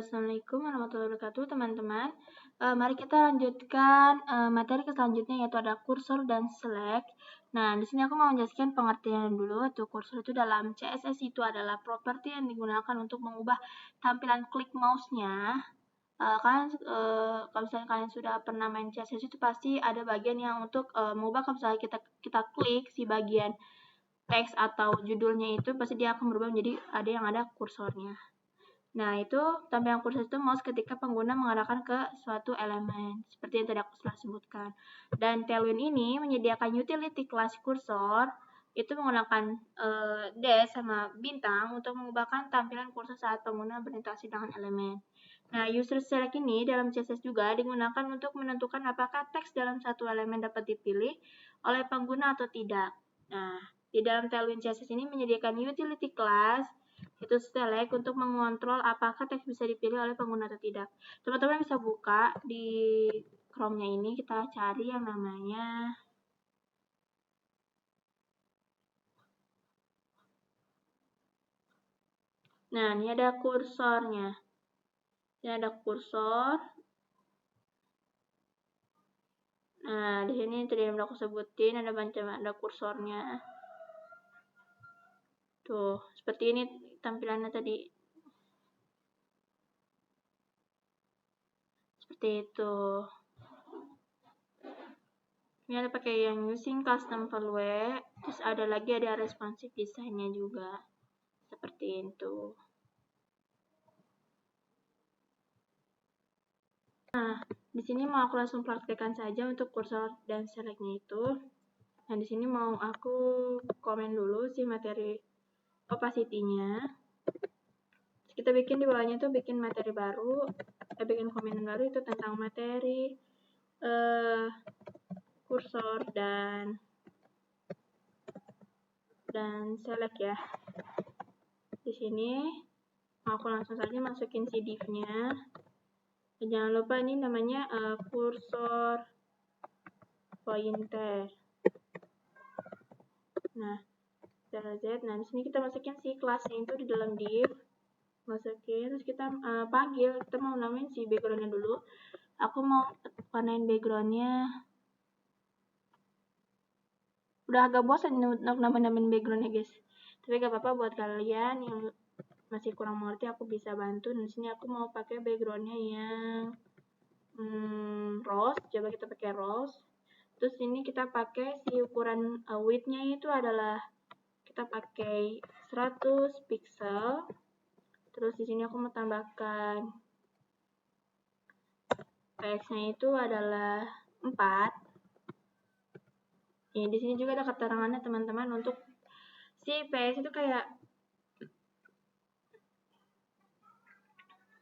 Assalamualaikum warahmatullahi wabarakatuh teman-teman. Mari kita lanjutkan materi selanjutnya yaitu ada kursor dan select. Nah, di sini aku mau menjelaskan pengertian dulu. Kursor itu dalam CSS itu adalah properti yang digunakan untuk mengubah tampilan klik mouse-nya. Kalau misalnya kalian sudah pernah main CSS itu pasti ada bagian yang untuk mengubah. Kalau misalnya kita klik si bagian teks atau judulnya itu pasti dia akan berubah menjadi ada kursornya. Nah, itu tampilan kursor itu mouse ketika pengguna mengarahkan ke suatu elemen, seperti yang tadi aku telah sebutkan. Dan Tailwind ini menyediakan utility class kursor, itu menggunakan dash sama bintang untuk mengubahkan tampilan kursor saat pengguna berinteraksi dengan elemen. Nah, user select ini dalam CSS juga digunakan untuk menentukan apakah teks dalam satu elemen dapat dipilih oleh pengguna atau tidak. Nah, di dalam Tailwind CSS ini menyediakan utility class itu select untuk mengontrol apakah teks bisa dipilih oleh pengguna atau tidak. Teman-teman bisa buka di Chrome-nya ini, kita cari yang namanya nah, ini ada kursornya. Ini ada kursor. Nah, di sini tadi yang aku sebutin ada kursornya. Tuh, seperti ini tampilannya tadi. Seperti itu. Ini ada pakai yang using custom value, terus ada responsive design-nya juga. Seperti itu. Nah, di sini mau aku langsung praktekkan saja untuk kursor dan select-nya itu. Nah, di sini mau aku komen dulu si materi opacity-nya. Kita bikin di bawahnya tuh bikin materi baru, bikin komen baru itu tentang materi kursor dan select ya. Di sini aku langsung saja masukin si div-nya. Jangan lupa ini namanya kursor pointer. Nah, Z. Nah, di sini kita masukin si kelasnya itu di dalam div. Masukin, terus kita panggil. Kita mau namain si backgroundnya dulu. Aku mau warnain backgroundnya. Udah agak bosan untuk namain backgroundnya guys. Tapi gak apa-apa buat kalian yang masih kurang mengerti, aku bisa bantu. Di sini aku mau pakai backgroundnya yang rose. Coba kita pakai rose. Terus ini kita pakai si ukuran width-nya itu adalah kita pakai 100 pixel. Terus di sini aku mau tambahkan px-nya itu adalah 4. Ini di sini juga ada keterangannya teman-teman untuk si px itu kayak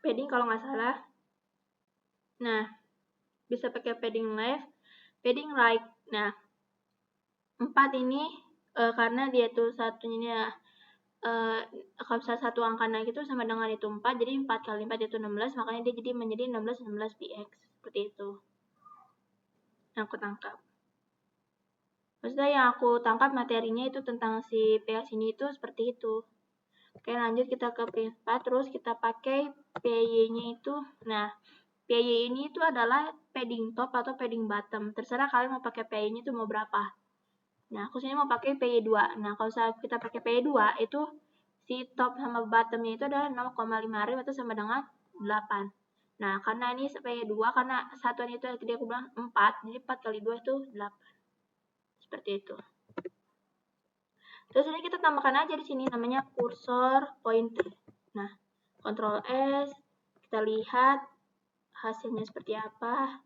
padding kalau nggak salah. Nah, bisa pakai padding left, padding right. Nah, 4 ini karena dia tuh satunya kalau misalnya satu angka naik itu sama dengan itu 4, jadi 4 kali 4 itu 16, makanya dia jadi menjadi 16 px, seperti itu. Yang aku tangkap. Maksudnya yang aku tangkap materinya itu tentang si px ini itu seperti itu. Oke, lanjut kita ke P4, terus kita pakai PY-nya itu. Nah, PY ini itu adalah padding top atau padding bottom. Terserah kalian mau pakai PY-nya itu mau berapa. Nah, aku sini mau pakai PY2. Nah, kalau kita pakai PY2 itu si top sama bottomnya itu adalah 0,5 rem atau sama dengan 8. Nah, karena ini PY2, karena satuan itu tadi aku bilang 4, jadi 4 kali 2 itu 8. Seperti itu. Terus ini kita tambahkan aja di sini namanya kursor pointer. Nah, Ctrl S, kita lihat hasilnya seperti apa.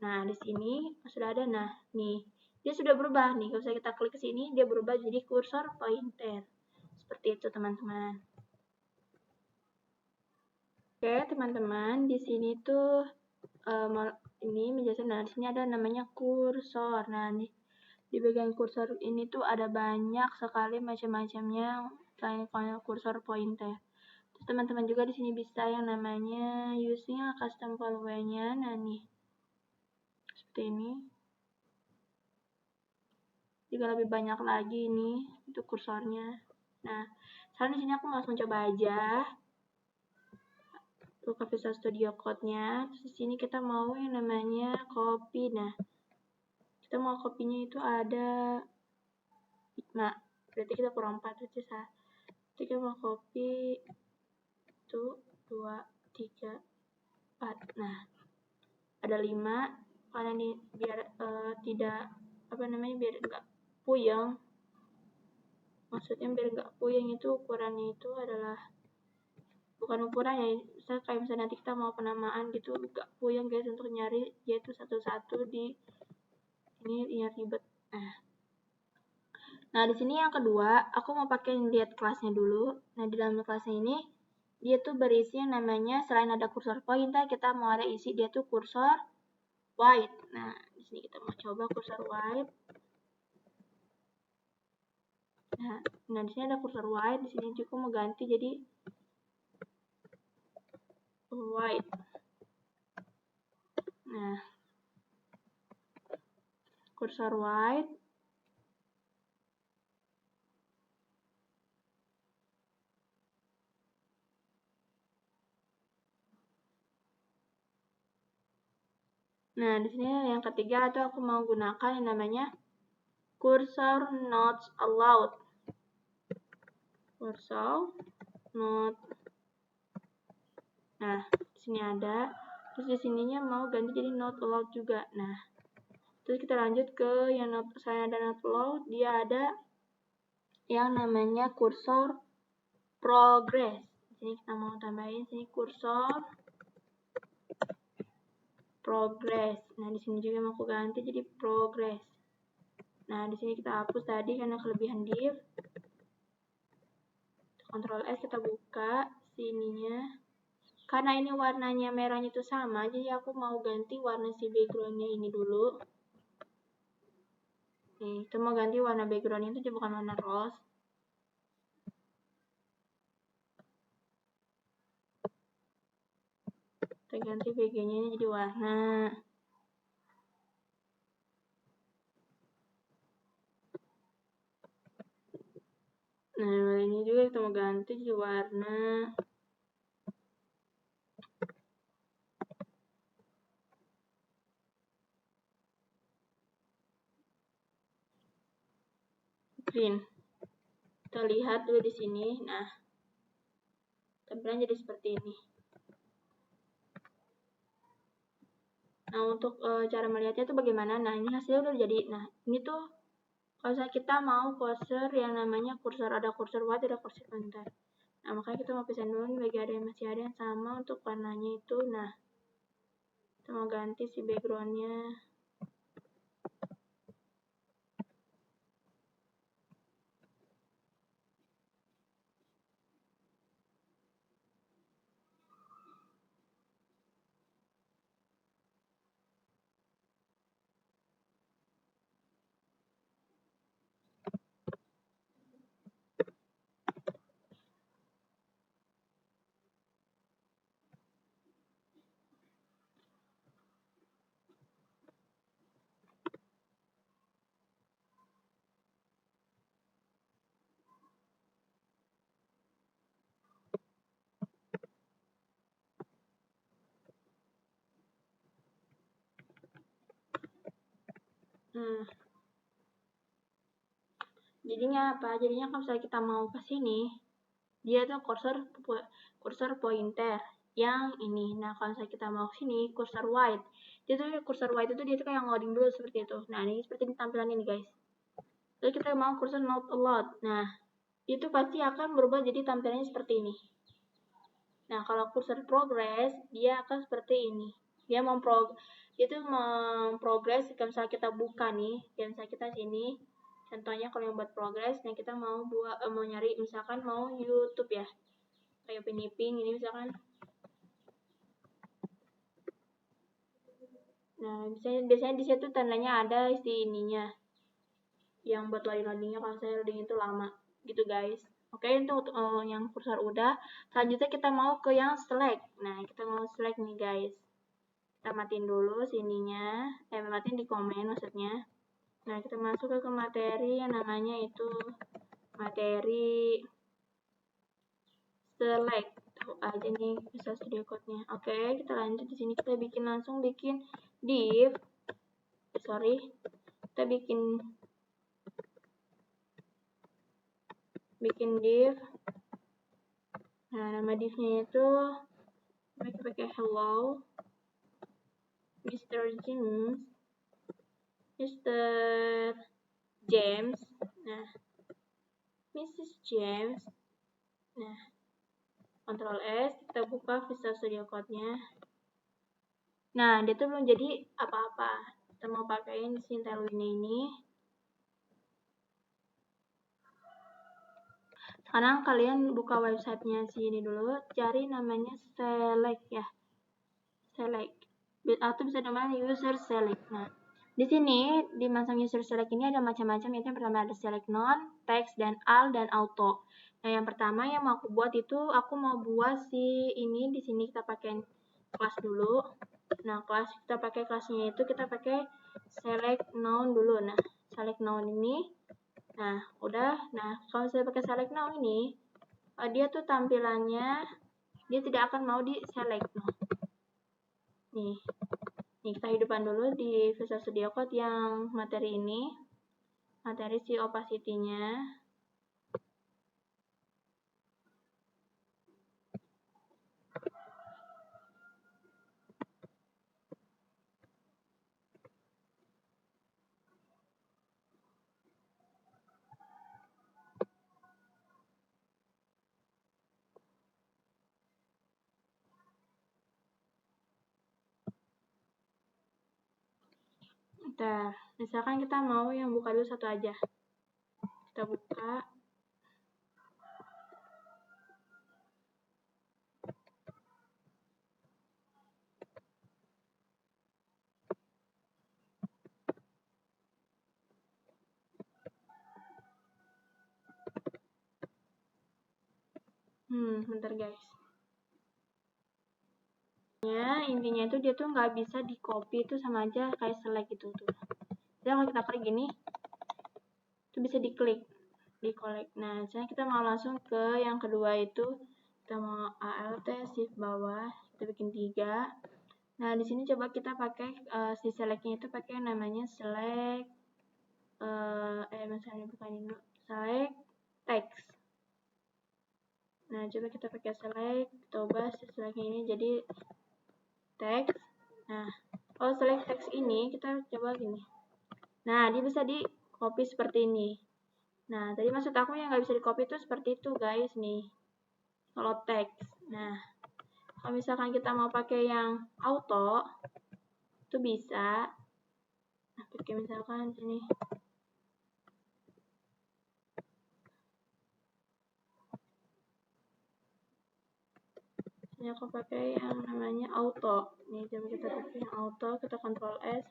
Nah, di sini sudah ada. Nah, nih, dia sudah berubah nih. Kalau kita klik ke sini, dia berubah jadi kursor pointer. Seperti itu, teman-teman. Oke, teman-teman, di sini tuh ini menjelaskan. Nah, di sini ada namanya kursor. Nah, nih, di bagian kursor ini tuh ada banyak sekali macam-macamnya selain kursor pointer. Terus teman-teman juga di sini bisa yang namanya using custom value-nya. Nah, nih, seperti ini. Jika lebih banyak lagi nih untuk kursornya. Nah, sekarang di sini aku langsung coba aja. Buka Visual Studio Code-nya. Terus di sini kita mau yang namanya copy. Nah, kita mau kopinya itu ada 5. Berarti kita kurang 4 aja sah. Jadi kita mau copy 1, 2, 3, 4. Nah, ada 5. Karena ini biar tidak biar enggak puyeng. Maksudnya biar enggak puyeng itu ukurannya itu adalah bukan ukuran ya, misalnya nanti kita mau penamaan gitu enggak puyeng guys untuk nyari yaitu satu-satu di ini ya ribet. Nah, di sini yang kedua, aku mau pakai lihat kelasnya dulu. Nah, di dalam kelasnya ini dia tuh berisi yang namanya selain ada kursor pointer, kita mau ada isi dia tuh kursor white. Nah, di sini kita mau coba kursor white. Nah, di sini ada kursor white, di sini juga mau ganti jadi white. Nah, kursor white. Nah, di sini yang ketiga itu aku mau gunakan yang namanya cursor not allowed. Cursor not. Nah, di sini ada. Terus di sininya mau ganti jadi not allowed juga. Nah, terus kita lanjut ke yang saya ada not allowed, dia ada yang namanya kursor progress. Di sini kita mau tambahin sini kursor progress. Nah, di sini juga mau aku ganti jadi progress. Nah, di sini kita hapus tadi karena kelebihan div. Ctrl S kita buka sininya. Karena ini warnanya merahnya itu sama, jadi aku mau ganti warna si backgroundnya ini dulu. Nih, kita mau ganti warna backgroundnya itu bukan warna rose. Kita ganti BG-nya ini jadi warna. Nah, ini juga kita mau ganti jadi warna. Green. Kita lihat dulu di sini. Nah, tampilan jadi seperti ini. Nah, untuk cara melihatnya itu bagaimana? Nah, ini hasilnya udah jadi. Nah, ini tuh kalau kita mau cursor yang namanya kursor, ada kursor white, ada kursor pointer. Nah, makanya kita mau pisahin dulu nih bagi ada yang masih ada yang sama untuk warnanya itu. Nah, kita mau ganti si backgroundnya. Jadinya apa? Jadinya kalau misalnya kita mau ke sini, dia tuh kursor pointer yang ini. Nah, kalau misalnya kita mau ke sini, kursor white. Dia tuh kursor white itu dia tuh kayak loading dulu seperti itu. Nah, ini seperti ini tampilan ini, guys. Lalu kita mau kursor not allowed. Nah, itu pasti akan berubah jadi tampilannya seperti ini. Nah, kalau kursor progress, dia akan seperti ini. Dia memprogres, kalau misalnya kita buka nih, kayak misalnya kita sini, contohnya kalau yang buat progress, nah kita mau nyari, misalkan mau YouTube ya, kayak Upin Ipin ini misalkan. Nah, biasanya di situ tandanya ada si ininya, yang buat loading-loadingnya. Kalau saya loading itu lama, gitu guys. Oke, untuk yang kursor udah. Selanjutnya kita mau ke yang select. Nah, kita mau select nih guys. Kita matiin dulu sininya, matiin di komen maksudnya. Nah, kita masuk ke materi yang namanya itu materi select. Tahu aja nih Visual Studio Code-nya. Oke, kita lanjut. Di sini kita langsung bikin div. Kita bikin div. Nah, nama div-nya itu pakai hello Mr. James. Nah, Mrs. James. Nah, Ctrl S, kita buka Visual Studio Code-nya. Nah, dia tuh belum jadi apa-apa. Kita mau pakaiin Sintelwin ini. Sekarang kalian buka websitenya sini dulu, cari namanya select ya. Select. Atau bisa namanya user select. Nah, di sini di masang user select ini ada macam-macam. Yaitu yang pertama ada select non, text, dan all, dan auto. Nah, yang pertama yang mau aku buat itu aku mau buat si ini. Di sini kita pakai kelas dulu. Nah, kita pakai kelasnya itu kita pakai select noun dulu. Nah, select noun ini, nah udah. Nah, kalau saya pakai select noun ini, dia tuh tampilannya dia tidak akan mau di select. Nih, kita hidupkan dulu di Visual Studio Code yang materi ini, materi si opacity-nya. Bentar, misalkan kita mau yang buka dulu satu aja. Kita buka. Bentar guys. Ya, intinya itu dia tuh nggak bisa di copy, itu sama aja kayak select gitu tuh. Jadi kalau kita klik gini, itu bisa diklik, di-collect. Nah, misalnya kita mau langsung ke yang kedua itu, kita mau Alt Shift bawah, kita bikin 3. Nah, di sini coba kita pakai si select-nya itu pakai namanya select misalnya bukan ini, select text. Nah, coba kita pakai select, coba select-nya ini jadi text. Nah, kalau select text ini kita coba gini. Nah, dia bisa di copy seperti ini. Nah, tadi maksud aku yang nggak bisa di copy itu seperti itu guys nih. Kalau text. Nah, kalau misalkan kita mau pakai yang auto, itu bisa. Nah, pakai misalkan ini. Ini aku pakai yang namanya auto. Nih, coba kita pakai yang auto, kita Ctrl S.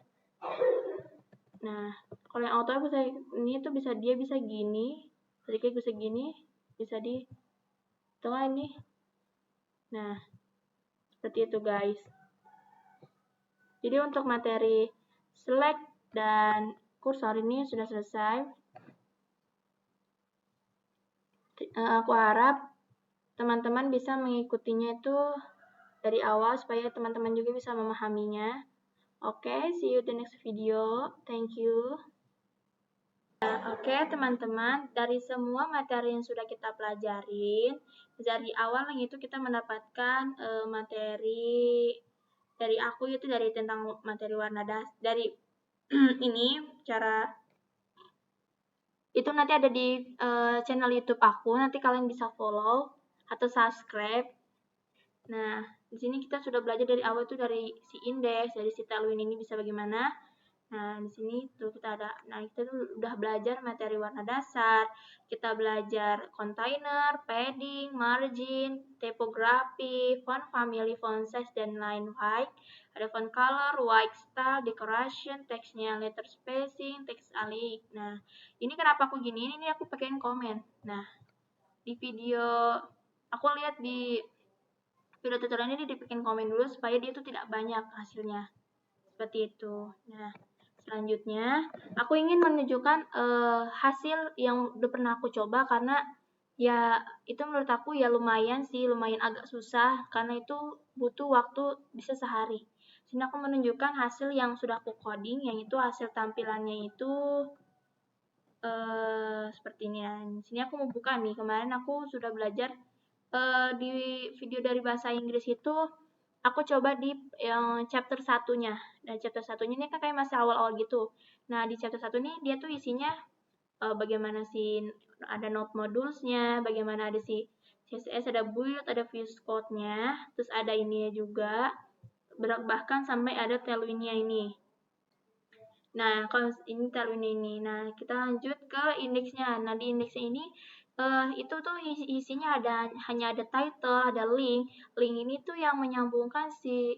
Nah, kalau yang auto bisa ini tuh dia bisa gini, sedikit bisa gini, bisa di tengah ini. Nah, seperti itu guys. Jadi untuk materi select dan kursor ini sudah selesai. Aku harap teman-teman bisa mengikutinya itu dari awal supaya teman-teman juga bisa memahaminya. Oke, see you the next video. Thank you. Oke, teman-teman, dari semua materi yang sudah kita pelajarin, dari awal yang itu kita mendapatkan materi dari aku itu dari tentang materi warna dasar. Dari ini cara itu nanti ada di channel YouTube aku, nanti kalian bisa follow atau subscribe. Nah, di sini kita sudah belajar dari awal tuh dari si indeks, dari si tailwind ini bisa bagaimana. Nah, di sini tuh kita ada, nah kita tuh udah belajar materi warna dasar, kita belajar container, padding, margin, typography, font family, font size, dan line height. Ada font color, white style, decoration, teksnya letter spacing, text alik. Nah, ini kenapa aku gini? Ini aku pakein komen. Nah, di video aku lihat di video tutorial ini dibikin komen dulu supaya dia tuh tidak banyak hasilnya. Seperti itu. Nah, selanjutnya aku ingin menunjukkan hasil yang udah pernah aku coba karena ya itu menurut aku ya lumayan sih, lumayan agak susah karena itu butuh waktu bisa sehari. Sini aku menunjukkan hasil yang sudah aku coding, yang itu hasil tampilannya itu seperti ini ya. Di sini aku mau buka nih, kemarin aku sudah belajar di video dari bahasa Inggris itu aku coba di yang chapter satunya. Dan chapter satunya ini kan kayak masih awal-awal gitu. Nah, di chapter 1 ini dia tuh isinya bagaimana sih ada node modulesnya, bagaimana ada si CSS, ada build, ada views code-nya, terus ada ininya juga, bahkan sampai ada tailwind-nya ini. Nah, kalau ini taruh ini. Nah, kita lanjut ke indeksnya. Nah, di indeksnya ini itu tuh isinya hanya ada title, ada link. Link ini tuh yang menyambungkan si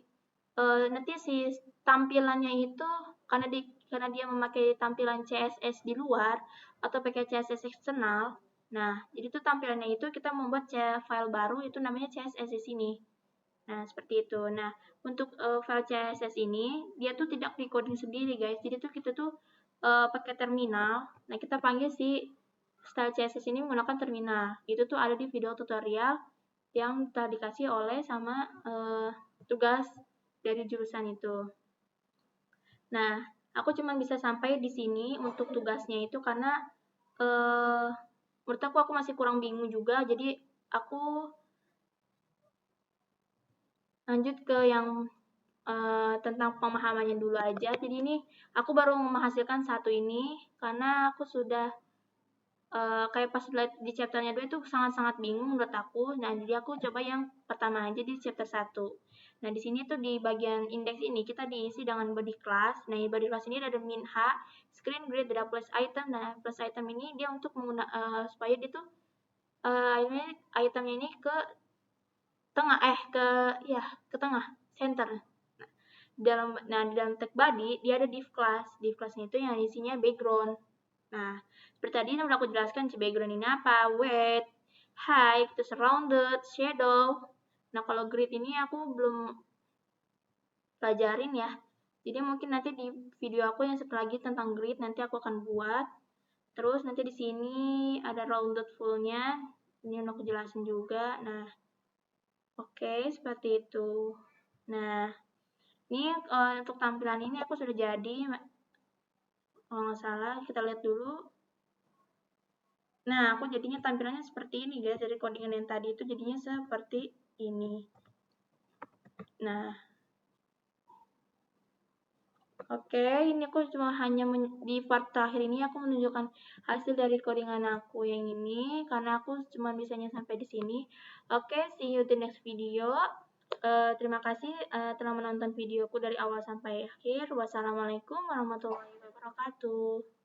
nanti si tampilannya itu karena dia memakai tampilan CSS di luar atau pakai CSS eksternal. Nah, jadi tuh tampilannya itu kita membuat file baru itu namanya CSS di sini. Nah, seperti itu. Nah, untuk file CSS ini, dia tuh tidak di-coding sendiri, guys. Jadi tuh kita tuh pakai terminal. Nah, kita panggil si style CSS ini menggunakan terminal. Itu tuh ada di video tutorial yang telah dikasih oleh sama tugas dari jurusan itu. Nah, aku cuma bisa sampai di sini untuk tugasnya itu karena menurut aku masih kurang bingung juga. Jadi, aku lanjut ke yang tentang pemahamannya dulu aja. Jadi ini aku baru menghasilkan satu ini karena aku sudah kayak pas lihat di chapternya 2 itu sangat-sangat bingung menurut aku. Nah, jadi aku coba yang pertama aja di chapter 1. Nah, di sini tuh di bagian indeks ini kita diisi dengan body class. Nah, di body class ini ada min h, screen grid, ada plus item. Nah, plus item ini dia untuk supaya dia tuh itemnya ini ke tengah ke tengah center. Di dalam tag body dia ada div class. Div classnya itu yang isinya background. Nah, seperti tadi yang udah aku jelaskan background ini apa, weight, height, terus rounded, shadow. Nah, kalau grid ini aku belum pelajarin ya. Jadi mungkin nanti di video aku yang satu lagi tentang grid nanti aku akan buat. Terus nanti di sini ada rounded full-nya. Ini yang aku jelasin juga. Nah, oke, seperti itu. Nah, ini untuk tampilan ini aku sudah jadi, kalau nggak salah kita lihat dulu. Nah, aku jadinya tampilannya seperti ini guys, dari codingan yang tadi itu jadinya seperti ini. Nah, oke, ini aku cuma hanya di part terakhir ini aku menunjukkan hasil dari codingan aku yang ini, karena aku cuma bisanya sampai di sini. Oke, see you the next video. Terima kasih telah menonton videoku dari awal sampai akhir. Wassalamualaikum warahmatullahi wabarakatuh.